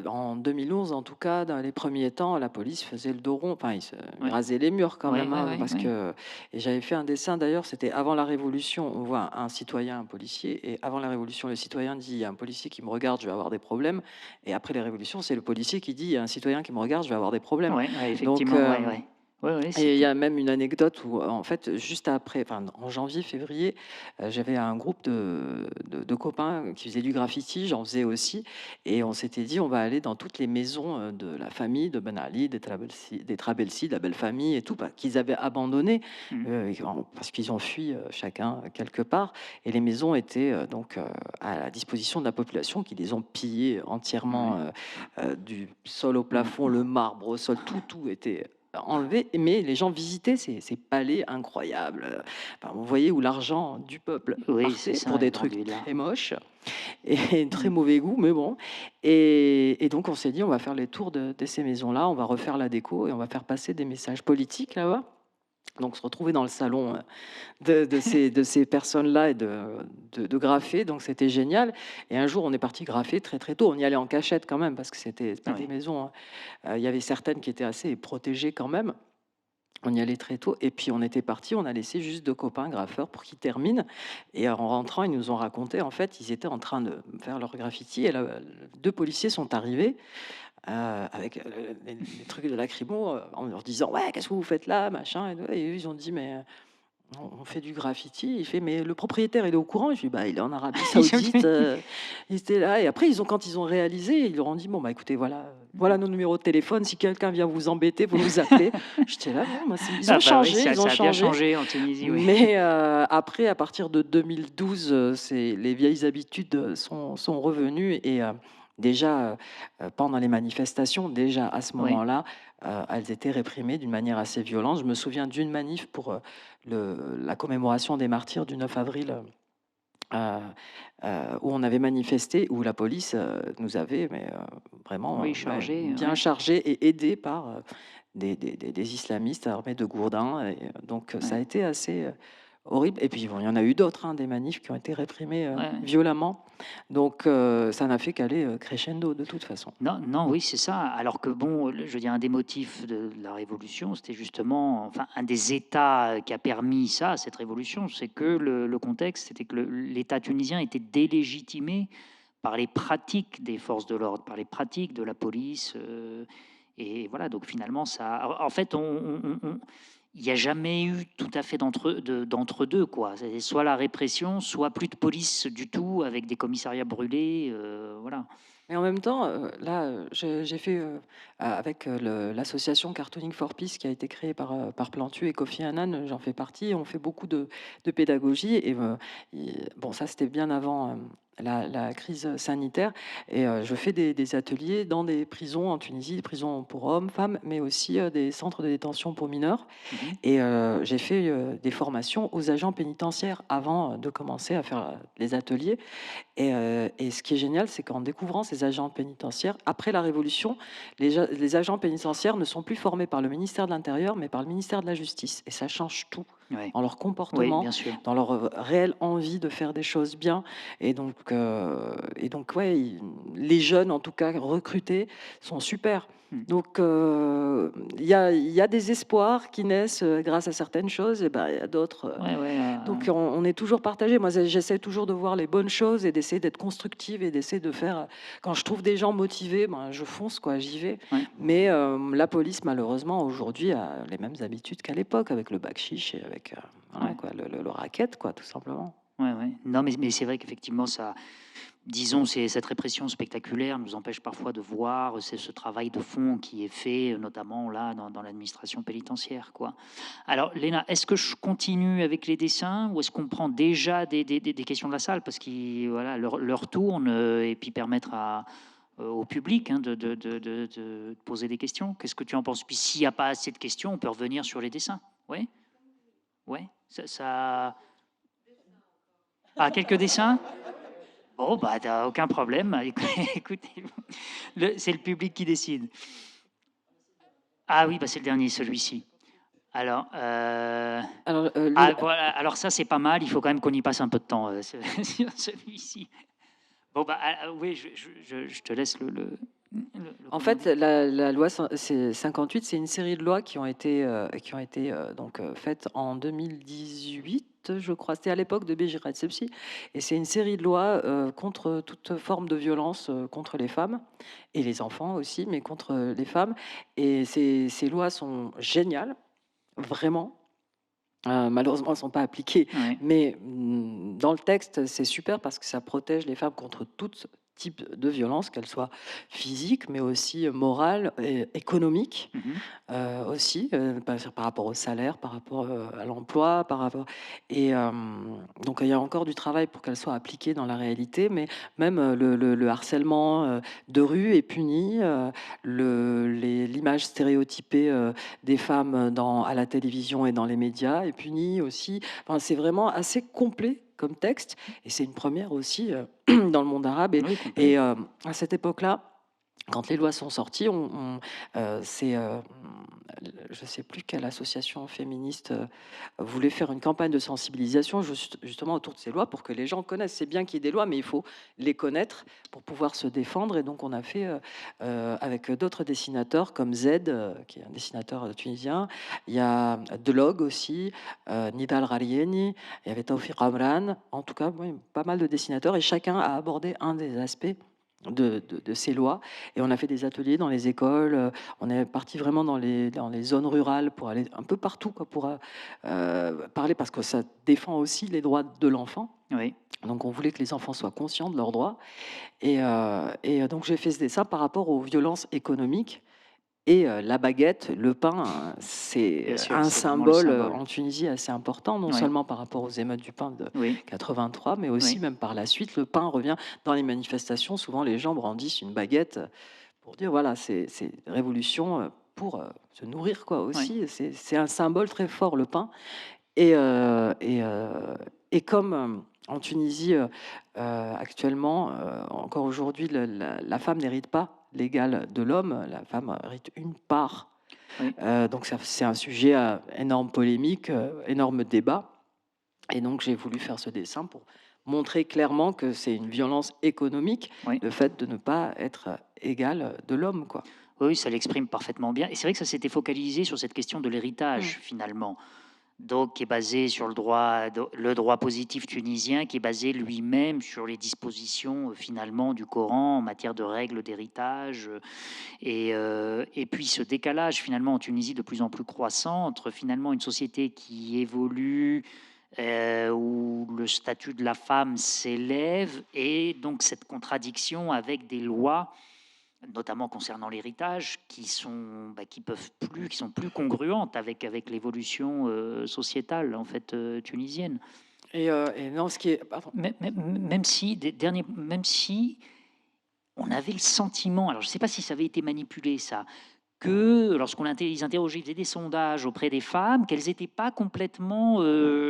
S2: en 2011, en tout cas, dans les premiers temps, la police faisait le dos rond. Enfin, ils
S1: Ouais,
S2: rasaient les murs quand
S1: ouais,
S2: même,
S1: ouais,
S2: hein,
S1: ouais,
S2: parce
S1: ouais.
S2: que et j'avais fait un dessin d'ailleurs, c'était avant la Révolution, on voit un citoyen, un policier et avant la Révolution, le citoyen dit: «Il y a un policier qui me regarde, je vais avoir des problèmes» et après les révolutions, c'est le policier qui dit: «Il y a un citoyen qui me regarde, je vais avoir des problèmes».
S1: Ouais, ouais,
S2: Donc
S1: effectivement, ouais, ouais. Ouais, ouais,
S2: et il y
S1: c'était.
S2: a même une anecdote où, en fait, juste après, enfin, en janvier, février, j'avais un groupe de copains qui faisaient du graffiti, j'en faisais aussi et on s'était dit: «On va aller dans toutes les maisons, de la famille de Ben Ali, des Trabelsi, de la belle famille et tout», bah, qu'ils avaient abandonnées,
S1: Mhm.
S2: parce qu'ils ont fui, chacun quelque part et les maisons étaient, donc, à la disposition de la population qui les ont pillées entièrement,
S1: Ouais.
S2: du sol au
S1: Mhm.
S2: plafond, le marbre au sol, tout était enlevé, mais les gens visitaient ces palais incroyables, enfin, on voyait où l'argent du peuple
S1: Oui, c'est
S2: partait pour
S1: ça, est
S2: des trucs
S1: vendu là.
S2: très moches et très
S1: Mhm.
S2: mauvais goût, mais bon et donc on s'est dit: «On va faire les tours de ces maisons-là, on va refaire la déco et on va faire passer des messages politiques là-bas». Donc se retrouver dans le salon, de ces personnes-là et de graffer, donc c'était génial et un jour, on est parti graffer très, très tôt. On y allait en cachette quand même parce que c'était pas des
S1: Ouais.
S2: maisons, hein. Il y avait certaines qui étaient assez protégées quand même On y allait très tôt et puis on était partis, on a laissé juste 2 copains graffeurs pour qu'ils terminent et en rentrant, ils nous ont raconté, en fait, ils étaient en train de faire leur graffiti et là, 2 policiers sont arrivés, avec, les trucs de lacrymo, en leur disant: «Ouais, qu'est-ce que vous faites là?» machin et eux, ils ont dit: «Mais, on fait du graffiti». Il fait: «Mais le propriétaire, il est au courant?» Je dis: «Bah, il est en Arabie Saoudite, il était là» et après quand ils ont réalisé, ils leur ont dit: «Bon, bah, écoutez, voilà nos numéros de téléphone, si quelqu'un vient vous embêter, vous nous appelez». J'étais là: «Bon, bah, ils
S1: Ah
S2: ont
S1: bah oui,
S2: changé, ils ont
S1: ça a bien
S2: changé».
S1: changé en Tunisie, oui.
S2: Mais après, à partir de 2012, c'est les vieilles habitudes, sont revenues et déjà, pendant les manifestations, déjà à ce
S1: Oui,
S2: moment-là, elles étaient réprimées d'une manière assez violente. Je me souviens d'une manif pour, la commémoration des martyrs du 9 avril, heu où on avait manifesté, où la police, nous avait vraiment,
S1: oui,
S2: ouais,
S1: chargé,
S2: bien
S1: ouais,
S2: chargés et aidés par, des islamistes armés de gourdins et donc ça a
S1: ouais,
S2: été assez, horrible et puis bon, il y en a eu d'autres, hein, des manifs qui ont été réprimés,
S1: ouais.
S2: violemment donc ça n'a fait qu'aller, crescendo de toute façon.
S1: Non, non, oui, c'est ça. Alors que bon, je veux dire, un des motifs de la révolution, c'était justement, enfin, un des États qui a permis ça, cette révolution, c'est que le contexte, c'était que l'État tunisien était délégitimé par les pratiques des forces de l'ordre, par les pratiques de la police. Et voilà, donc finalement, ça. En fait, il n'y a jamais eu tout à fait d'entre-deux, quoi. C'est soit la répression, soit plus de police du tout, avec des commissariats brûlés. Voilà.
S2: Mais en même temps, là, j'ai fait, avec, l'association Cartooning for Peace qui a été créée par Plantu et Kofi Annan, j'en fais partie. On fait beaucoup de pédagogie et bon ça c'était bien avant, la crise sanitaire et je fais des ateliers dans des prisons en Tunisie, des prisons pour hommes, femmes, mais aussi, des centres de détention pour mineurs
S1: Mhm.
S2: et j'ai fait, des formations aux agents pénitentiaires avant, de commencer à faire, les ateliers et ce qui est génial, c'est qu'en découvrant ces agents pénitentiaires, après la Révolution, les agents pénitentiaires ne sont plus formés par le ministère de l'Intérieur, mais par le ministère de la Justice. Et ça change tout
S1: Ouais.
S2: dans leur
S1: Oui,
S2: comportement,
S1: bien sûr.
S2: dans leur réelle envie de faire des choses bien. Et donc ouais, les jeunes, en tout cas recrutés, sont super.
S1: Mmh.
S2: Donc il y a des espoirs qui naissent grâce à certaines choses, et ben, il y a d'autres.
S1: Ouais, ouais,
S2: Donc on est toujours partagé. Moi, j'essaie toujours de voir les bonnes choses et d'essayer d'être constructive et d'essayer de faire, quand je trouve des gens motivés, ben, je fonce, quoi, j'y vais.
S1: ouais,
S2: Mais la police, malheureusement, aujourd'hui, a les mêmes habitudes qu'à l'époque, avec le bac chiche et avec voilà,
S1: ouais,
S2: quoi, le racket, quoi, tout simplement.
S1: ouais, ouais. Non, mais c'est vrai qu'effectivement, ça, disons, cette répression spectaculaire nous empêche parfois de voir ce travail de fond qui est fait, notamment là, dans l'administration pénitentiaire, quoi. Alors, Léna, est-ce que je continue avec les dessins ou est-ce qu'on prend déjà des questions de la salle? Parce que voilà, l'heure tourne et puis permettre au public hein, de poser des questions. Qu'est-ce que tu en penses? Puis s'il n'y a pas assez de questions, on peut revenir sur les dessins. Oui? Ouais, Ah, quelques dessins? Bon, bah, t'as aucun problème. Écoutez, c'est le public qui décide. Ah oui, bah, c'est le dernier, celui-ci. Alors,
S2: Alors,
S1: ah, voilà, alors ça, c'est pas mal. Il faut quand même qu'on y passe un peu de temps sur celui-ci. Bon, bah, oui, je te laisse le
S2: en fait,
S1: commander.
S2: la loi 58, c'est une série de lois qui ont été donc faites en 2018, je crois. C'était à l'époque de Béji Sepsi, et c'est une série de lois contre toute forme de violence contre les femmes et les enfants aussi, mais contre les femmes. Et ces lois sont géniales, vraiment. Malheureusement, elles ne sont pas appliquées,
S1: Ouais.
S2: mais dans le texte, c'est super parce que ça protège les femmes contre tout type de violence, qu'elles soient physiques, mais aussi morales et économiques.
S1: Mhm.
S2: Aussi, par rapport au salaire, par rapport, à l'emploi, par rapport et donc il y a encore du travail pour qu'elle soit appliquée dans la réalité, mais même, le harcèlement, de rue est puni, l'image stéréotypée, des femmes, à la télévision et dans les médias est punie aussi. Enfin, c'est vraiment assez complet comme texte et c'est une première aussi, dans le monde arabe
S1: Oui, complet.
S2: et à cette époque-là, Quand les lois sont sorties, c'est, je ne sais plus quelle association féministe voulait faire une campagne de sensibilisation justement autour de ces lois pour que les gens connaissent. C'est bien qu'il y ait des lois, mais il faut les connaître pour pouvoir se défendre. Et donc on a fait avec d'autres dessinateurs comme Z, qui est un dessinateur tunisien. Il y a Delog aussi, Nidal Ralieni, il y avait Taufik Amran. En tout cas, oui, pas mal de dessinateurs et chacun a abordé un des aspects de ces lois. Et on a fait des ateliers dans les écoles, on est parti vraiment dans les zones rurales pour aller un peu partout, quoi, pour parler, parce que ça défend aussi les droits de l'enfant.
S1: Oui.
S2: Donc on voulait que les enfants soient conscients de leurs droits. Et donc j'ai fait ce dessin par rapport aux violences économiques. Et la baguette, le pain, c'est
S1: Bien sûr,
S2: un
S1: c'est vraiment le
S2: symbole
S1: symbole.
S2: en Tunisie assez important, non
S1: Oui,
S2: seulement par rapport aux émeutes du pain de
S1: oui,
S2: 83, mais aussi
S1: oui,
S2: même par la suite. Le pain revient dans les manifestations. Souvent, les gens brandissent une baguette pour dire voilà, c'est une révolution pour se nourrir, quoi,
S1: oui,
S2: aussi. C'est un symbole très fort, le pain. Et, et comme en Tunisie, actuellement, encore aujourd'hui, la femme n'hérite pas l'égal de l'homme, la femme hérite une part.
S1: oui,
S2: Donc c'est un sujet à énorme polémique, énorme débat. Et donc j'ai voulu faire ce dessin pour montrer clairement que c'est une violence économique,
S1: oui.
S2: le fait de ne pas être égal de l'homme, quoi.
S1: Oui, ça l'exprime parfaitement bien. Et c'est vrai que ça s'était focalisé sur cette question de
S2: Mmh.
S1: l'héritage, finalement. Donc, qui est basé sur le droit positif tunisien, qui est basé lui-même sur les dispositions, finalement, du Coran en matière de règles d'héritage. Et puis ce décalage, finalement, en Tunisie de plus en plus croissant entre, finalement, une société qui évolue, où le statut de la femme s'élève, et donc cette contradiction avec des lois, notamment concernant l'héritage, qui sont, bah, qui sont plus congruentes avec l'évolution sociétale, en fait, tunisienne.
S2: Et non, ce qui est pardon.
S1: Même si, même si on avait le sentiment, alors je ne sais pas si ça avait été manipulé ça, que ils interrogeaient, ils faisaient des sondages auprès des femmes, qu'elles n'étaient pas complètement,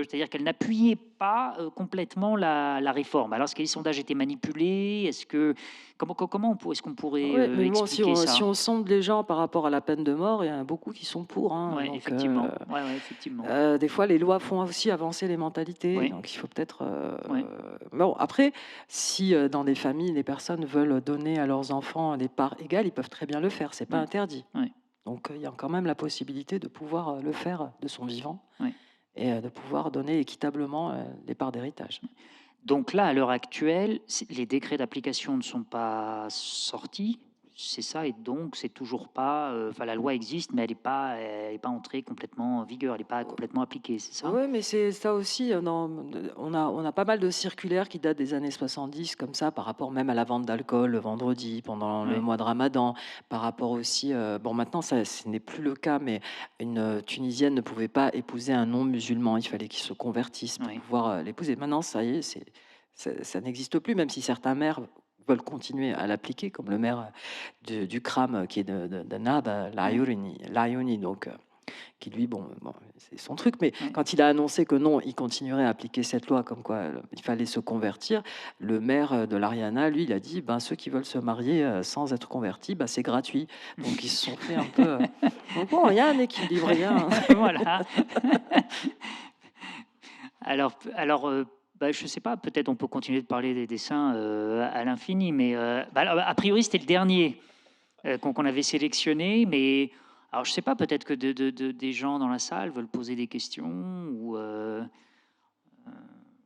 S1: c'est-à-dire qu'elles n'appuyaient pas complètement la réforme. Alors, est-ce que les sondages étaient manipulés? Est-ce qu'on pourrait
S2: Ouais, mais bon,
S1: expliquer
S2: si
S1: ça?
S2: on sonde les gens par rapport à la peine de mort, il y en a beaucoup qui sont pour, hein,
S1: Ouais,
S2: donc
S1: effectivement. Ouais, ouais, effectivement.
S2: des fois, les lois font aussi avancer les mentalités,
S1: Oui,
S2: donc il faut peut-être,
S1: oui,
S2: bon, après, si, dans des familles, les personnes veulent donner à leurs enfants des parts égales, ils peuvent très bien le faire, c'est pas
S1: oui,
S2: interdit.
S1: oui,
S2: Donc il y a quand même la possibilité de pouvoir, le faire de son vivant
S1: oui.
S2: et de pouvoir donner équitablement, les parts d'héritage.
S1: Donc là, à l'heure actuelle, les décrets d'application ne sont pas sortis, c'est ça, et donc c'est toujours pas, enfin la loi existe, mais elle est pas entrée complètement en vigueur, elle n'est pas complètement appliquée, c'est ça?
S2: Oui, mais c'est ça aussi, on a pas mal de circulaires qui datent des années 70 comme ça, par rapport même à la vente d'alcool le vendredi, pendant le
S1: Oui,
S2: mois de Ramadan, par rapport aussi, bon maintenant ça ce n'est plus le cas, mais une, Tunisienne ne pouvait pas épouser un non-musulman, il fallait qu'il se convertisse pour
S1: oui,
S2: pouvoir, l'épouser. Maintenant ça y est, ça n'existe plus, même si certains maires veulent continuer à l'appliquer, comme le maire, du CRAM, qui est de Naba,
S1: oui,
S2: Layouni, donc qui lui, bon, c'est son truc, mais
S1: oui.
S2: quand il a annoncé que non, il continuerait à appliquer cette loi comme quoi, il fallait se convertir, le maire, de l'Ariana, lui, il a dit: «Ben, ceux qui veulent se marier, sans être convertis, bah, c'est gratuit». Donc ils se sont fait un peu, donc bon, il y a un équilibre, il y a un
S1: Voilà. Alors, bah, je sais pas, peut-être on peut continuer de parler des dessins, à l'infini, mais, bah, alors, a priori, c'était le dernier, qu'on avait sélectionné, mais alors je sais pas, peut-être que des gens dans la salle veulent poser des questions, ou,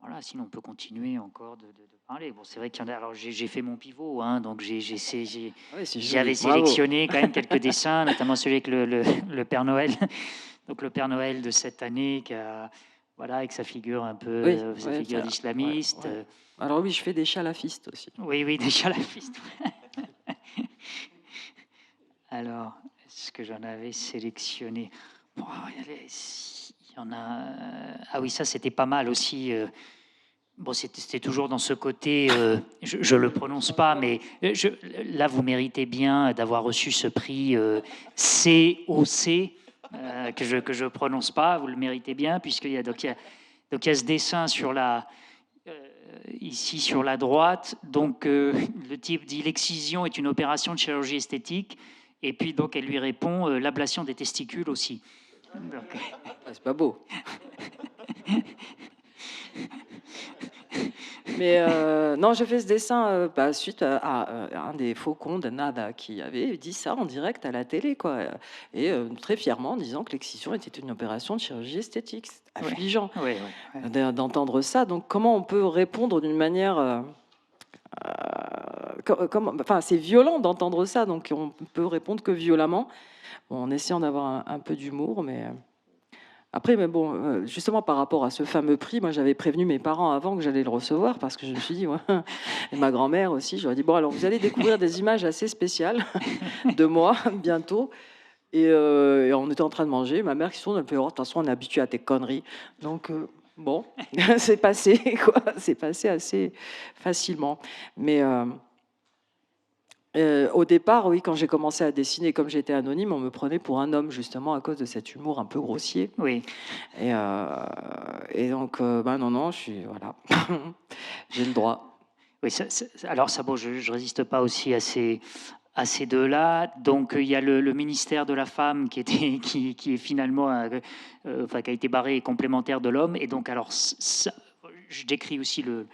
S1: voilà, sinon on peut continuer encore de parler. Bon, c'est vrai qu'il y en a, alors j'ai fait mon pivot, hein, donc
S2: ah oui, c'est
S1: j'avais
S2: joli, bravo.
S1: sélectionné quand même quelques dessins, notamment celui avec le Père Noël. Donc le Père Noël de cette année, voilà, avec sa figure un peu,
S2: Oui,
S1: sa
S2: ouais,
S1: figure
S2: tiens, ouais,
S1: d'islamiste.
S2: ouais. Alors oui, je fais des salafistes aussi.
S1: Oui, oui, déjà la piste. Alors, est-ce que j'en avais sélectionné? Bon, il y en a. Ah oui, ça c'était pas mal aussi. Bon, c'était toujours dans ce côté, je le prononce pas, mais là vous méritez bien d'avoir reçu ce prix COC, que je prononce pas. Vous le méritez bien, puisqu'il y a donc il y a ce dessin sur la, ici sur la droite. Donc, le type dit l'excision est une opération de chirurgie esthétique. Et puis, donc, elle lui répond l'ablation des testicules aussi. Donc...
S2: C'est pas beau. Mais non, j'ai fait ce dessin suite à un des faucons de Nada qui avait dit ça en direct à la télé, quoi. Et très fièrement en disant que l'excision était une opération de chirurgie esthétique. C'est affligeant d'entendre ça. Donc, comment on peut répondre d'une manière... enfin, c'est violent d'entendre ça, donc on peut répondre que violemment, en essayant d'avoir un peu d'humour, mais... Après, mais bon, justement par rapport à ce fameux prix, moi j'avais prévenu mes parents avant que j'allais le recevoir parce que je me suis dit, ouais, et ma grand-mère aussi, j'aurais dit, bon alors vous allez découvrir des images assez spéciales de moi bientôt. Et on était en train de manger, ma mère qui se tourne, elle me fait, oh, de toute façon on est habitué à tes conneries. Donc bon, c'est passé, quoi, c'est passé assez facilement. Mais... au départ, oui, quand j'ai commencé à dessiner, comme j'étais anonyme, on me prenait pour un homme, justement, à cause de cet humour un peu grossier.
S1: Oui.
S2: Et donc, non, je suis... Voilà. J'ai le droit.
S1: Oui, alors ça, bon, je ne résiste pas aussi à ces deux-là. Donc, il y a le ministère de la Femme qui est finalement, enfin, qui a été barré et complémentaire de l'homme. Et donc, alors, je décris aussi le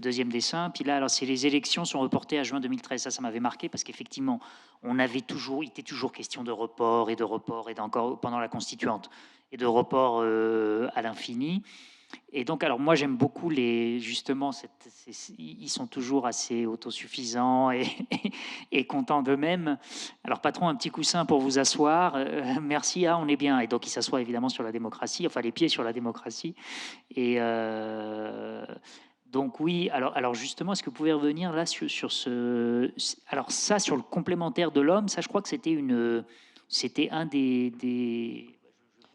S1: deuxième dessin. Puis là, alors, c'est les élections sont reportées à juin 2013. Ça m'avait marqué parce qu'effectivement, il était toujours question de report et d'encore pendant la Constituante et de report à l'infini. Et donc, alors moi, j'aime beaucoup justement, ils sont toujours assez autosuffisants et contents d'eux-mêmes. Alors, patron, un petit coussin pour vous asseoir. Merci, on est bien. Et donc, ils s'assoient évidemment sur la démocratie, enfin les pieds sur la démocratie. Et donc oui, alors justement, est-ce que vous pouvez revenir là sur ce... Alors ça, sur le complémentaire de l'homme, ça, je crois que c'était un des...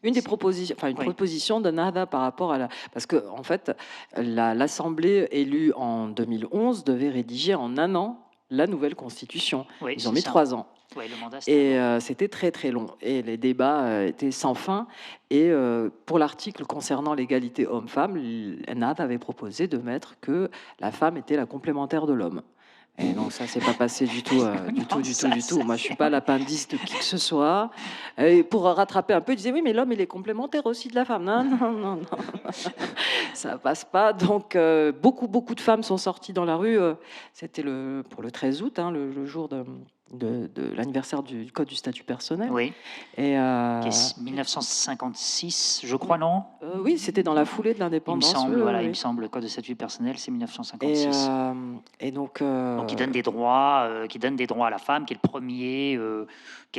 S2: Une des propositions, enfin une proposition de Nada par rapport à la... Parce que, en fait, l'Assemblée élue en 2011 devait rédiger en un an la nouvelle Constitution.
S1: Oui,
S2: ils ont mis 3 ans.
S1: Ouais, le mandat,
S2: et c'était très très long. Et les débats étaient sans fin. Et pour l'article concernant l'égalité homme-femme, Nada avait proposé de mettre que la femme était la complémentaire de l'homme. Et donc ça s'est pas passé du tout, du tout. Moi, je suis pas l'appendice de qui que ce soit. Et pour rattraper un peu, il disait oui, mais l'homme il est complémentaire aussi de la femme. Non, ça passe pas. Donc beaucoup de femmes sont sorties dans la rue. C'était pour le 13 août, le jour de l'anniversaire du Code du statut personnel.
S1: Oui.
S2: Et
S1: 1956, je crois, non?
S2: Oui, c'était dans la foulée de l'indépendance.
S1: Il me semble, le Code de statut personnel, c'est 1956.
S2: Et donc,
S1: qui donne des droits, à la femme, qui est le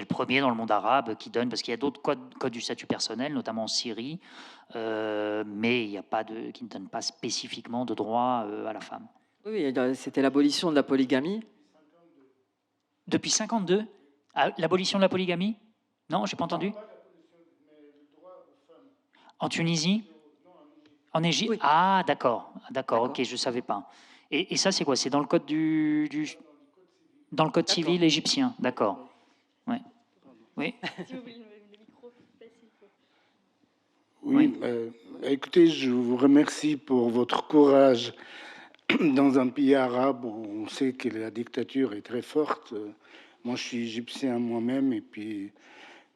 S1: premier dans le monde arabe, qui donne, parce qu'il y a d'autres codes du statut personnel, notamment en Syrie, mais il y a pas qui ne donne pas spécifiquement de droits à la femme.
S2: Oui, c'était l'abolition de la polygamie.
S1: Depuis 52, l'abolition de la polygamie? Non, j'ai pas entendu. En Tunisie? En Égypte? Oui. Ah, d'accord, ok, je savais pas. Et ça, c'est quoi? C'est dans le code dans le code civil égyptien, d'accord. Ouais. Oui.
S3: Oui, écoutez, je vous remercie pour votre courage dans un pays arabe où on sait que la dictature est très forte. Moi, je suis égyptien moi-même, et puis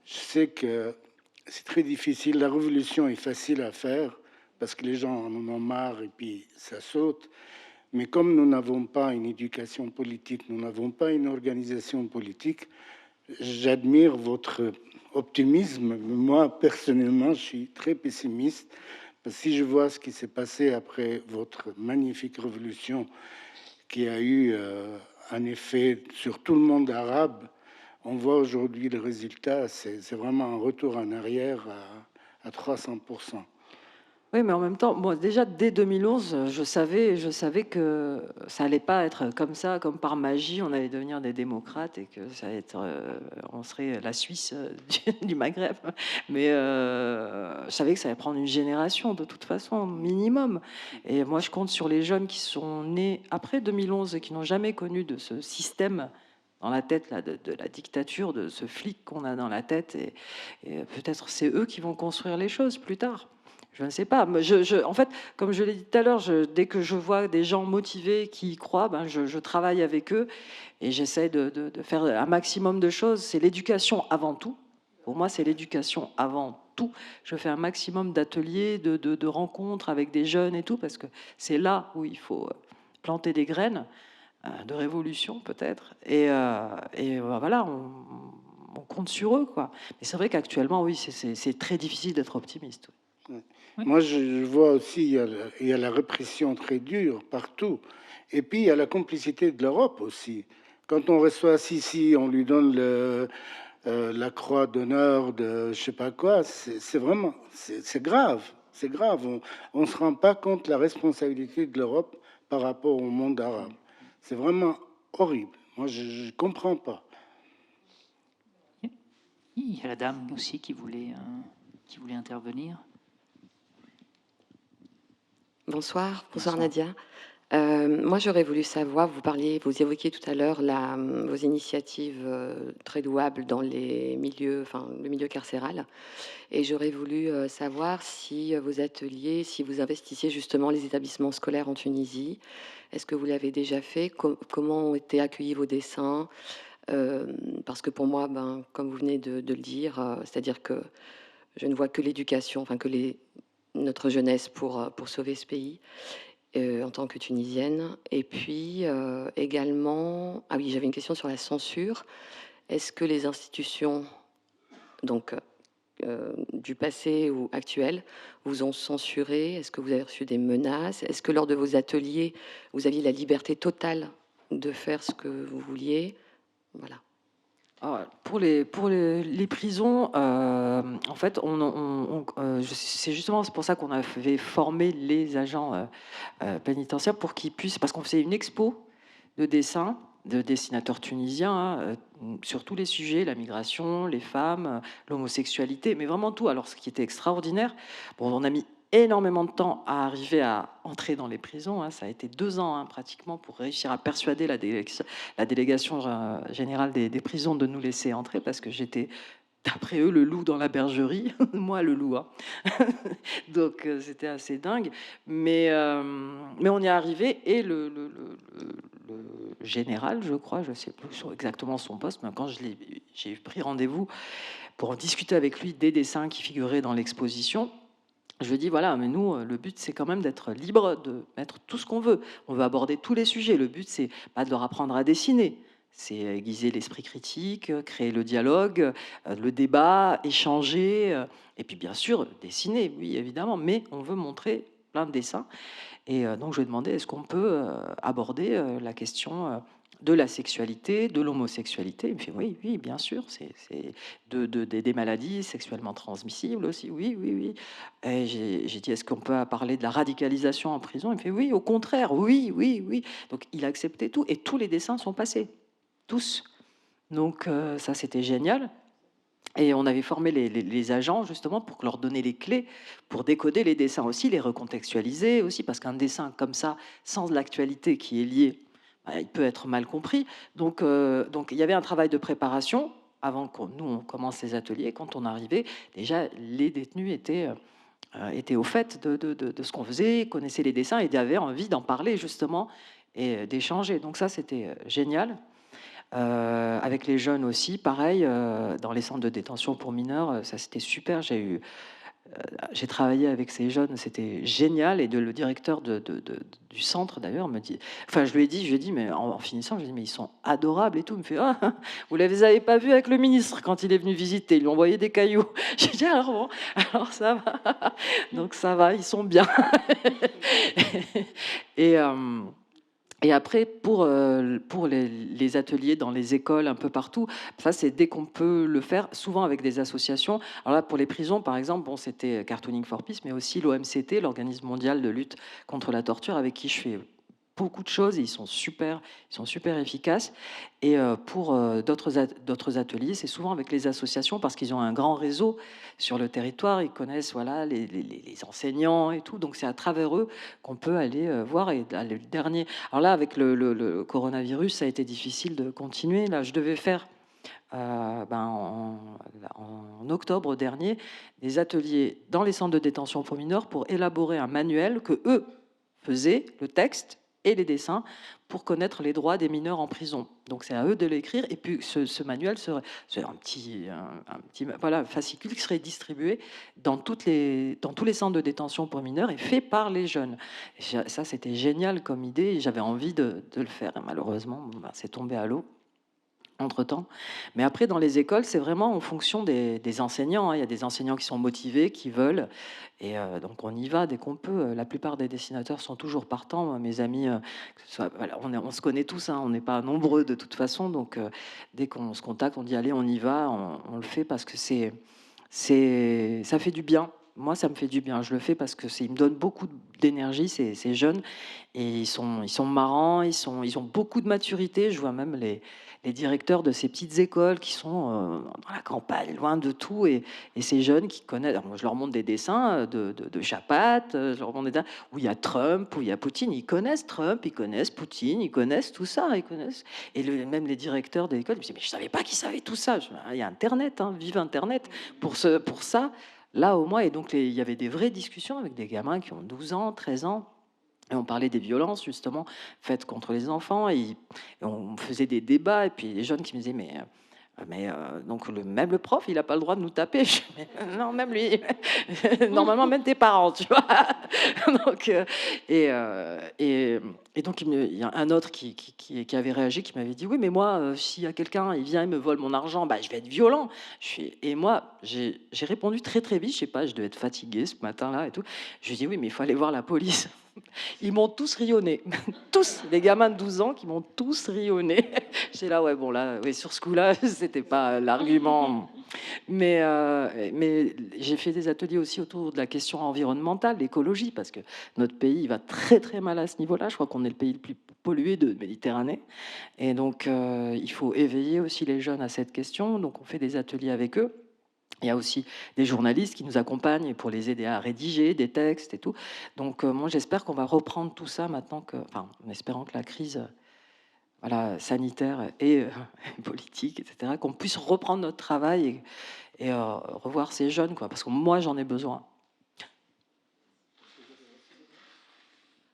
S3: je sais que c'est très difficile. La révolution est facile à faire parce que les gens en ont marre et puis ça saute. Mais comme nous n'avons pas une éducation politique, nous n'avons pas une organisation politique, j'admire votre optimisme. Moi, personnellement, je suis très pessimiste. Parce que si je vois ce qui s'est passé après votre magnifique révolution, qui a eu un effet sur tout le monde arabe, on voit aujourd'hui le résultat. C'est vraiment un retour en arrière à 300%.
S2: Oui, mais en même temps, moi, déjà dès 2011, je savais que ça allait pas être comme ça, comme par magie, on allait devenir des démocrates et que ça allait être, on serait la Suisse du Maghreb. Mais je savais que ça allait prendre une génération de toute façon, minimum. Et moi, je compte sur les jeunes qui sont nés après 2011 et qui n'ont jamais connu de ce système dans la tête là, de la dictature, de ce flic qu'on a dans la tête. Et peut-être c'est eux qui vont construire les choses plus tard. Je ne sais pas. En fait, comme je l'ai dit tout à l'heure, dès que je vois des gens motivés qui y croient, ben je travaille avec eux et j'essaie de faire un maximum de choses. C'est l'éducation avant tout. Pour moi, c'est l'éducation avant tout. Je fais un maximum d'ateliers, de rencontres avec des jeunes et tout, parce que c'est là où il faut planter des graines de révolution peut-être. Et voilà, on compte sur eux, quoi. Mais c'est vrai qu'actuellement, oui, c'est très difficile d'être optimiste.
S3: Ouais. Moi, je vois aussi, il y a la répression très dure partout. Et puis, il y a la complicité de l'Europe aussi. Quand on reçoit Sisi, on lui donne la croix d'honneur de je sais pas quoi, c'est vraiment, c'est grave. C'est grave. On ne se rend pas compte de la responsabilité de l'Europe par rapport au monde arabe. C'est vraiment horrible. Moi, je ne comprends pas.
S1: Il y a la dame aussi qui voulait intervenir.
S4: Bonsoir,
S1: Bonsoir.
S4: Nadia. Moi, j'aurais voulu savoir, vous évoquiez tout à l'heure vos initiatives très louables dans le milieu carcéral. Et j'aurais voulu savoir si vos ateliers, si vous investissiez justement les établissements scolaires en Tunisie. Est-ce que vous l'avez déjà fait? Comment ont été accueillis vos dessins? Parce que pour moi, comme vous venez de le dire, c'est-à-dire que je ne vois que l'éducation, notre jeunesse pour sauver ce pays en tant que Tunisienne. Et puis également, ah oui, j'avais une question sur la censure. Est-ce que les institutions donc, du passé ou actuelles vous ont censuré? Est-ce que vous avez reçu des menaces? Est-ce que lors de vos ateliers, vous aviez la liberté totale de faire ce que vous vouliez? Voilà.
S2: Pour les prisons, en fait, c'est justement pour ça qu'on avait formé les agents pénitentiaires pour qu'ils puissent, parce qu'on faisait une expo de dessins de dessinateurs tunisiens sur tous les sujets, la migration, les femmes, l'homosexualité, mais vraiment tout. Alors, ce qui était extraordinaire, bon, on a mis énormément de temps à arriver à entrer dans les prisons. Ça a été 2 ans pratiquement pour réussir à persuader la délégation générale des prisons de nous laisser entrer, parce que j'étais, d'après eux, le loup dans la bergerie, moi le loup. Donc c'était assez dingue, mais on y est arrivé. Et le général, je crois, je sais plus exactement son poste, mais quand j'ai pris rendez-vous pour en discuter avec lui des dessins qui figuraient dans l'exposition, je lui dis voilà, mais nous, le but c'est quand même d'être libre de mettre tout ce qu'on veut. On veut aborder tous les sujets. Le but c'est pas de leur apprendre à dessiner, c'est aiguiser l'esprit critique, créer le dialogue, le débat, échanger, et puis bien sûr dessiner, oui évidemment, mais on veut montrer plein de dessins. Et donc je lui ai demandé est-ce qu'on peut aborder la question de la sexualité, de l'homosexualité. Il me fait oui, oui, bien sûr, c'est des maladies sexuellement transmissibles aussi, oui, oui, oui. Et j'ai dit est-ce qu'on peut parler de la radicalisation en prison? Il me fait oui, au contraire, oui, oui, oui. Donc il a accepté tout et tous les dessins sont passés, tous. Donc ça c'était génial. Et on avait formé les agents justement pour leur donner les clés pour décoder les dessins aussi, les recontextualiser aussi, parce qu'un dessin comme ça, sans l'actualité qui est liée, il peut être mal compris. Donc il y avait un travail de préparation avant que nous on commence les ateliers. Quand on arrivait, déjà les détenus étaient au fait de ce qu'on faisait, connaissaient les dessins et avaient envie d'en parler justement et d'échanger. Donc ça c'était génial. Avec les jeunes aussi, pareil, dans les centres de détention pour mineurs, ça c'était super. J'ai travaillé avec ces jeunes, c'était génial. Et le directeur du centre d'ailleurs me dit, enfin je lui ai dit, mais en finissant, je lui ai dit, mais ils sont adorables et tout. Il me fait, ah, vous les avez pas vus avec le ministre quand il est venu visiter, ils lui ont envoyé des cailloux. J'ai dit, alors bon, alors ça va. Donc ça va, ils sont bien. et et après, pour les ateliers dans les écoles, un peu partout, ça, c'est dès qu'on peut le faire, souvent avec des associations. Alors là, pour les prisons, par exemple, bon, c'était Cartooning for Peace, mais aussi l'OMCT, l'Organisme mondial de lutte contre la torture, avec qui je fais beaucoup de choses et ils sont super efficaces. Et pour d'autres ateliers, c'est souvent avec les associations parce qu'ils ont un grand réseau sur le territoire, ils connaissent voilà les enseignants et tout, donc c'est à travers eux qu'on peut aller voir. Et le dernier, alors là avec le coronavirus, ça a été difficile de continuer. Là, je devais faire en octobre dernier, des ateliers dans les centres de détention pour mineurs pour élaborer un manuel que eux faisaient, le texte et les dessins, pour connaître les droits des mineurs en prison. Donc c'est à eux de l'écrire, et puis ce manuel serait un petit voilà, fascicule qui serait distribué dans tous les centres de détention pour mineurs et fait par les jeunes. Et ça, c'était génial comme idée, et j'avais envie de le faire. Et malheureusement, c'est tombé à l'eau entre-temps. Mais après, dans les écoles, c'est vraiment en fonction des enseignants, hein. Il y a des enseignants qui sont motivés, qui veulent, et donc on y va dès qu'on peut. La plupart des dessinateurs sont toujours partants. Mes amis, que ce soit, voilà, on se connaît tous, hein, on n'est pas nombreux de toute façon, donc dès qu'on se contacte, on dit allez, on y va, on le fait parce que ça fait du bien. Moi, ça me fait du bien. Je le fais parce que ils me donnent beaucoup d'énergie, ces jeunes, et ils sont marrants, ils ont beaucoup de maturité. Je vois même les directeurs de ces petites écoles qui sont dans la campagne, loin de tout, et ces jeunes qui connaissent. Alors, moi, je leur montre des dessins de Chapat, je leur montre des dessins où il y a Trump, où il y a Poutine. Ils connaissent Trump, ils connaissent Poutine, ils connaissent tout ça, ils connaissent. Et même les directeurs de l'école me disent mais je savais pas qu'ils savaient tout ça. Il y a Internet, hein, vive Internet pour ça. Là, au moins, et donc il y avait des vraies discussions avec des gamins qui ont 12 ans, 13 ans. Et on parlait des violences, justement, faites contre les enfants. Et on faisait des débats. Et puis les jeunes qui me disaient, donc même le prof, il n'a pas le droit de nous taper. Je dis, non, même lui. Normalement, même tes parents, tu vois. Donc, et donc, il y a un autre qui avait réagi, qui m'avait dit, oui, mais moi, s'il y a quelqu'un, il vient et me vole mon argent, bah, je vais être violent. Et moi, j'ai répondu très, très vite. Je sais pas, je devais être fatiguée ce matin-là et tout. Je lui ai dit, oui, mais il faut aller voir la police. Ils m'ont tous rionné, tous, les gamins de 12 ans qui m'ont tous rionné. J'étais là, ouais, bon, là, ouais, sur ce coup-là, c'était pas l'argument. Mais j'ai fait des ateliers aussi autour de la question environnementale, l'écologie, parce que notre pays il va très très mal à ce niveau-là. Je crois qu'on est le pays le plus pollué de Méditerranée. Et donc, il faut éveiller aussi les jeunes à cette question. Donc, on fait des ateliers avec eux. Il y a aussi des journalistes qui nous accompagnent pour les aider à rédiger des textes et tout. Donc, moi, j'espère qu'on va reprendre tout ça maintenant en espérant que la crise voilà, sanitaire et politique, etc., qu'on puisse reprendre notre travail et revoir ces jeunes, quoi, parce que moi, j'en ai besoin.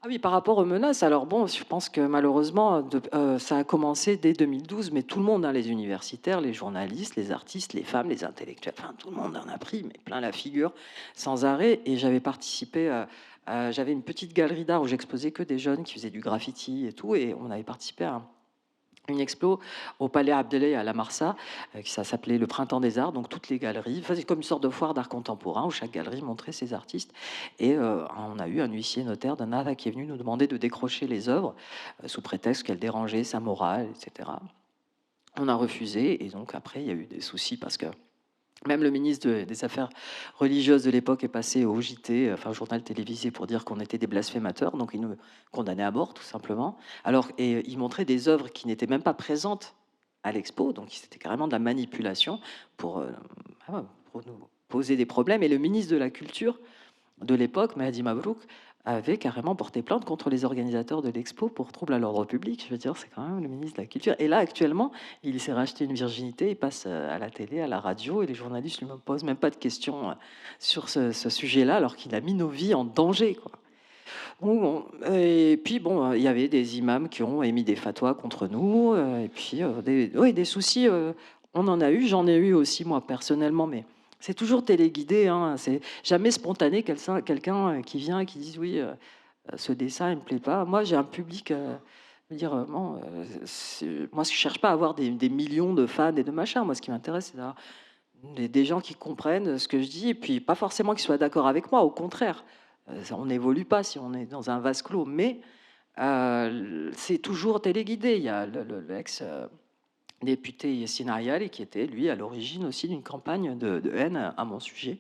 S2: Ah oui, par rapport aux menaces, alors bon, je pense que malheureusement, ça a commencé dès 2012, mais tout le monde, hein, les universitaires, les journalistes, les artistes, les femmes, les intellectuels, enfin tout le monde en a pris, mais plein la figure, sans arrêt. Et j'avais participé, j'avais une petite galerie d'art où j'exposais que des jeunes qui faisaient du graffiti et tout, et on avait participé à une expo au Palais Abdellah à La Marsa, ça s'appelait le Printemps des Arts, donc toutes les galeries, enfin, c'est comme une sorte de foire d'art contemporain où chaque galerie montrait ses artistes. Et on a eu un huissier notaire d'un art qui est venu nous demander de décrocher les œuvres sous prétexte qu'elles dérangeaient sa morale, etc. On a refusé, et donc après il y a eu des soucis parce que même le ministre des Affaires religieuses de l'époque est passé au JT, enfin journal télévisé, pour dire qu'on était des blasphémateurs, donc il nous condamnait à mort, tout simplement. Et il montrait des œuvres qui n'étaient même pas présentes à l'expo, donc c'était carrément de la manipulation pour nous poser des problèmes. Et le ministre de la Culture de l'époque, Mahdi Mabrouk, avait carrément porté plainte contre les organisateurs de l'expo pour trouble à l'ordre public. Je veux dire, c'est quand même le ministre de la Culture. Et là, actuellement, il s'est racheté une virginité, il passe à la télé, à la radio, et les journalistes ne lui posent même pas de questions sur ce sujet-là, alors qu'il a mis nos vies en danger, quoi. Bon, et puis, bon, il y avait des imams qui ont émis des fatwas contre nous, et puis des soucis, on en a eu, j'en ai eu aussi, moi, personnellement, mais c'est toujours téléguidé, hein, c'est jamais spontané, quelqu'un qui vient et qui dit oui, ce dessin il me plaît pas. Moi j'ai un public, je veux dire, bon, moi je cherche pas à avoir des millions de fans et de machins. Moi ce qui m'intéresse c'est d'avoir des gens qui comprennent ce que je dis, et puis pas forcément qu'ils soient d'accord avec moi, au contraire. On n'évolue pas si on est dans un vase clos, mais c'est toujours téléguidé. Il y a l'ex député Yassine Ayali, qui était, lui, à l'origine aussi d'une campagne de haine à mon sujet.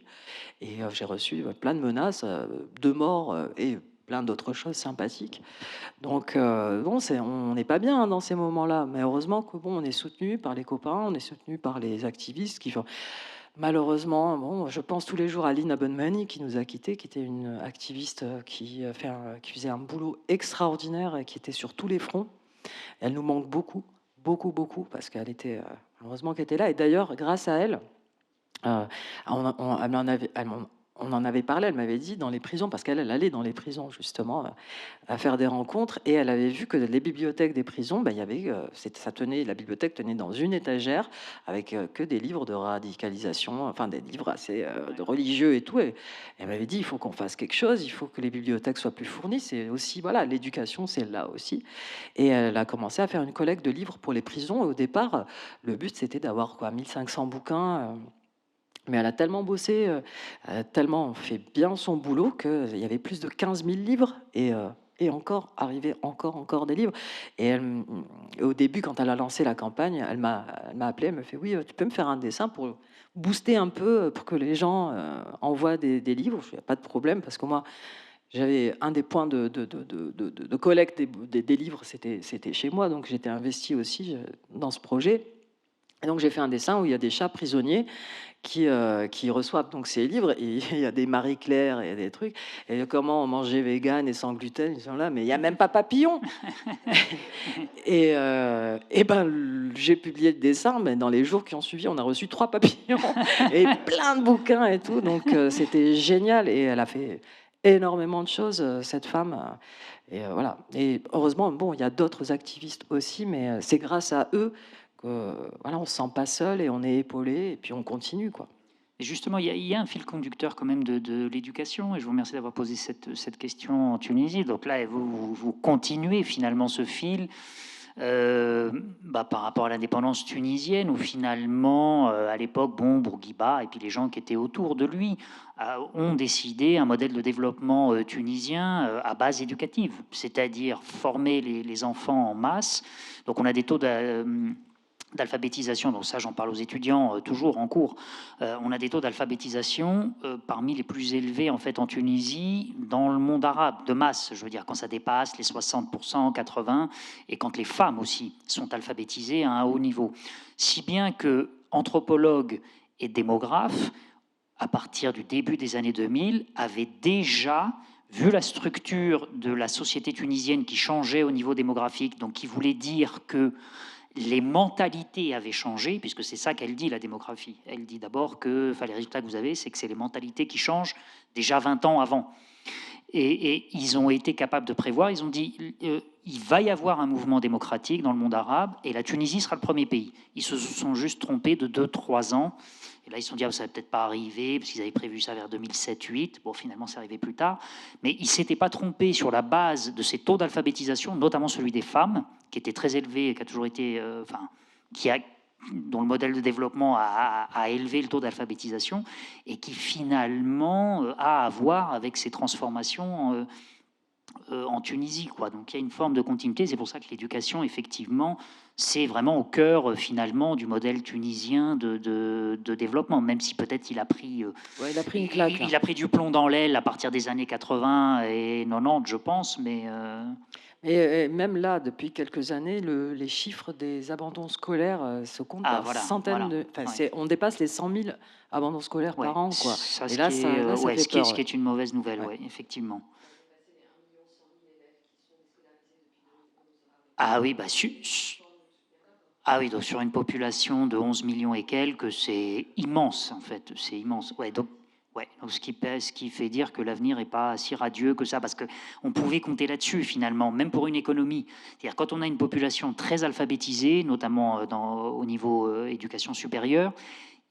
S2: Et j'ai reçu plein de menaces, de mort et plein d'autres choses sympathiques. Donc, bon, on n'est pas bien, hein, dans ces moments-là. Mais heureusement que, bon, on est soutenu par les copains, on est soutenu par les activistes qui font... Malheureusement, bon, je pense tous les jours à Lina Bonmani qui nous a quittés, qui était une activiste qui faisait un boulot extraordinaire et qui était sur tous les fronts. Elle nous manque beaucoup, beaucoup, beaucoup, parce qu'elle était, heureusement qu'elle était là. Et d'ailleurs, grâce à elle, on en avait parlé, elle m'avait dit dans les prisons, parce qu'elle allait dans les prisons justement, à faire des rencontres, et elle avait vu que les bibliothèques des prisons, il y avait, la bibliothèque tenait dans une étagère avec que des livres de radicalisation, enfin des livres assez de religieux et tout. Et elle m'avait dit, il faut qu'on fasse quelque chose, il faut que les bibliothèques soient plus fournies. C'est aussi, voilà, l'éducation, c'est là aussi. Et elle a commencé à faire une collecte de livres pour les prisons. Et au départ, le but, c'était d'avoir 1500 bouquins. Mais elle a tellement bossé, tellement fait bien son boulot qu'il y avait plus de 15 000 livres et encore, arrivé encore des livres. Et au début, quand elle a lancé la campagne, elle m'a appelé, elle me fait: «Oui, tu peux me faire un dessin pour booster un peu, pour que les gens envoient des livres?» Je fais: «Il y a pas de problème», parce que moi, j'avais un des points de collecte des livres, c'était chez moi, donc j'étais investie aussi dans ce projet. Et donc j'ai fait un dessin où il y a des chats prisonniers qui reçoivent donc ces livres, et il y a des Marie-Claire et des trucs, et comment manger vegan et sans gluten, ils sont là, mais il y a même pas Papillon. Et ben, j'ai publié le dessin, mais dans les jours qui ont suivi, on a reçu 3 papillons et plein de bouquins et tout, donc c'était génial, et elle a fait énormément de choses, cette femme, et voilà. Et heureusement, bon, il y a d'autres activistes aussi, mais c'est grâce à eux que, voilà, on se sent pas seul et on est épaulé, et puis on continue, quoi.
S1: Et justement, il y a un fil conducteur quand même de l'éducation, et je vous remercie d'avoir posé cette question en Tunisie. Donc là, vous continuez finalement ce fil par rapport à l'indépendance tunisienne, où finalement, à l'époque, Bourguiba et puis les gens qui étaient autour de lui ont décidé un modèle de développement tunisien à base éducative, c'est-à-dire former les enfants en masse. Donc on a des taux d'alphabétisation, donc ça j'en parle aux étudiants toujours en cours, on a des taux d'alphabétisation parmi les plus élevés en fait en Tunisie dans le monde arabe, de masse, je veux dire, quand ça dépasse les 60%, 80%, et quand les femmes aussi sont alphabétisées à un haut niveau. Si bien que anthropologues et démographes, à partir du début des années 2000, avaient déjà vu la structure de la société tunisienne qui changeait au niveau démographique, donc qui voulait dire que les mentalités avaient changé, puisque c'est ça qu'elle dit, la démographie. Elle dit d'abord que les résultats que vous avez, c'est que c'est les mentalités qui changent déjà 20 ans avant. Et ils ont été capables de prévoir, ils ont dit, il va y avoir un mouvement démocratique dans le monde arabe, et la Tunisie sera le premier pays. Ils se sont juste trompés de 2-3 ans. Et là, ils se sont dit, ça ne va peut-être pas arriver, parce qu'ils avaient prévu ça vers 2007-2008. Bon, finalement, c'est arrivé plus tard. Mais ils ne s'étaient pas trompés sur la base de ces taux d'alphabétisation, notamment celui des femmes, qui était très élevé, et qui a toujours été... dont le modèle de développement a élevé le taux d'alphabétisation, et qui finalement a à voir avec ces transformations en Tunisie, quoi. Donc il y a une forme de continuité. C'est pour ça que l'éducation, effectivement, c'est vraiment au cœur finalement du modèle tunisien de développement, même si peut-être il a pris
S2: Ouais, il a pris une claque, là.
S1: il a pris du plomb dans l'aile à partir des années 80 et 90, je pense, mais
S2: Et même là, depuis quelques années, les chiffres des abandons scolaires se comptent par centaines de... Enfin,
S1: ouais.
S2: on dépasse les 100 000 abandons scolaires
S1: Ouais,
S2: par an, quoi.
S1: ça,
S2: Et là, ça fait peur.
S1: ce qui est une mauvaise nouvelle,
S2: Ouais.
S1: ouais, effectivement. Ah oui, ah oui, donc sur une population de 11 millions et quelques, c'est immense, en fait, c'est immense. Ouais, donc ce qui fait dire que l'avenir n'est pas si radieux que ça, parce qu'on pouvait compter là-dessus, finalement, même pour une économie. C'est-à-dire, quand on a une population très alphabétisée, notamment au niveau éducation supérieure,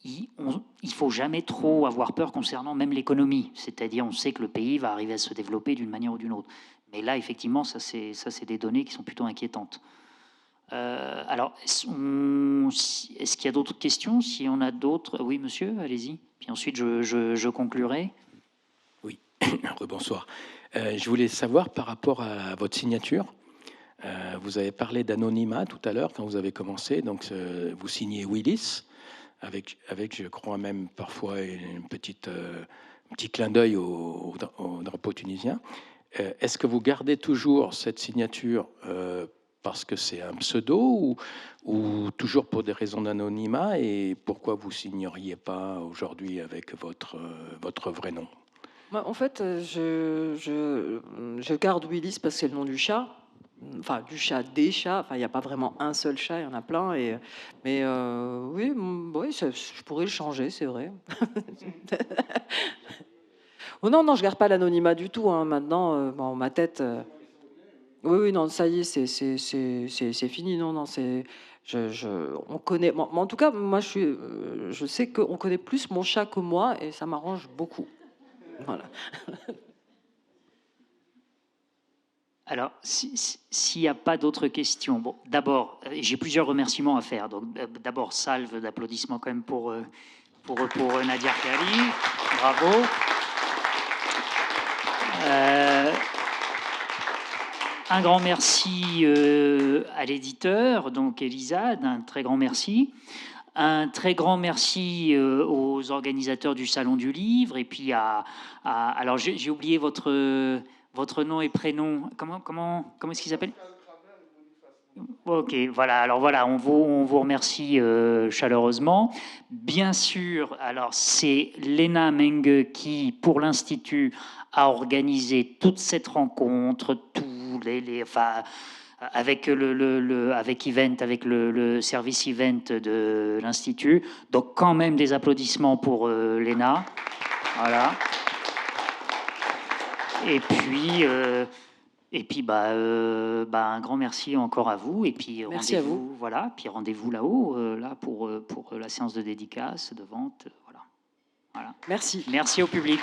S1: il ne faut jamais trop avoir peur concernant même l'économie. C'est-à-dire, on sait que le pays va arriver à se développer d'une manière ou d'une autre. Mais là, effectivement, ça, c'est des données qui sont plutôt inquiétantes. Alors, est-ce qu'il y a d'autres questions? Si on a d'autres... Oui, monsieur, allez-y. Puis ensuite, je conclurai.
S5: Oui, rebonsoir. Je voulais savoir par rapport à votre signature. Vous avez parlé d'anonymat tout à l'heure quand vous avez commencé. Donc, vous signez Willis, avec je crois même parfois un petit clin d'œil au drapeau tunisien. Est-ce que vous gardez toujours cette signature parce que c'est un pseudo ou toujours pour des raisons d'anonymat, et pourquoi vous signeriez pas aujourd'hui avec votre vrai nom?
S2: Moi, en fait, je garde Willis parce que c'est le nom du chat, enfin du chat, des chats. Enfin, il n'y a pas vraiment un seul chat, il y en a plein. Mais oui, oui, je pourrais le changer, c'est vrai. Oh non, non, je garde pas l'anonymat du tout. Hein. Maintenant, bon, ma tête. Oui, oui, non, ça y est, c'est fini. Non, non, on connaît. Bon, en tout cas, moi, je sais qu'on connaît plus mon chat que moi, et ça m'arrange beaucoup. Voilà.
S1: Alors, s'il n'y a pas d'autres questions, bon, d'abord, j'ai plusieurs remerciements à faire. Donc, d'abord, salve d'applaudissements quand même pour Nadia Khali. Bravo. Un grand merci à l'éditeur, donc Elisa, un très grand merci. Un très grand merci aux organisateurs du Salon du Livre, et puis alors j'ai oublié votre nom et prénom. Comment est-ce qu'il s'appelle? Ok, voilà. Alors voilà, on vous remercie chaleureusement. Bien sûr, alors c'est Léna Menge qui, pour l'Institut, a organisé toute cette rencontre, enfin, avec avec Event, avec le service Event de l'Institut. Donc quand même des applaudissements pour Léna. Voilà. Et puis, un grand merci encore à vous. Et puis,
S2: Merci à vous.
S1: Voilà. Puis rendez-vous là-haut, là pour la séance de dédicace, de vente. Voilà.
S2: Merci.
S1: Merci au public.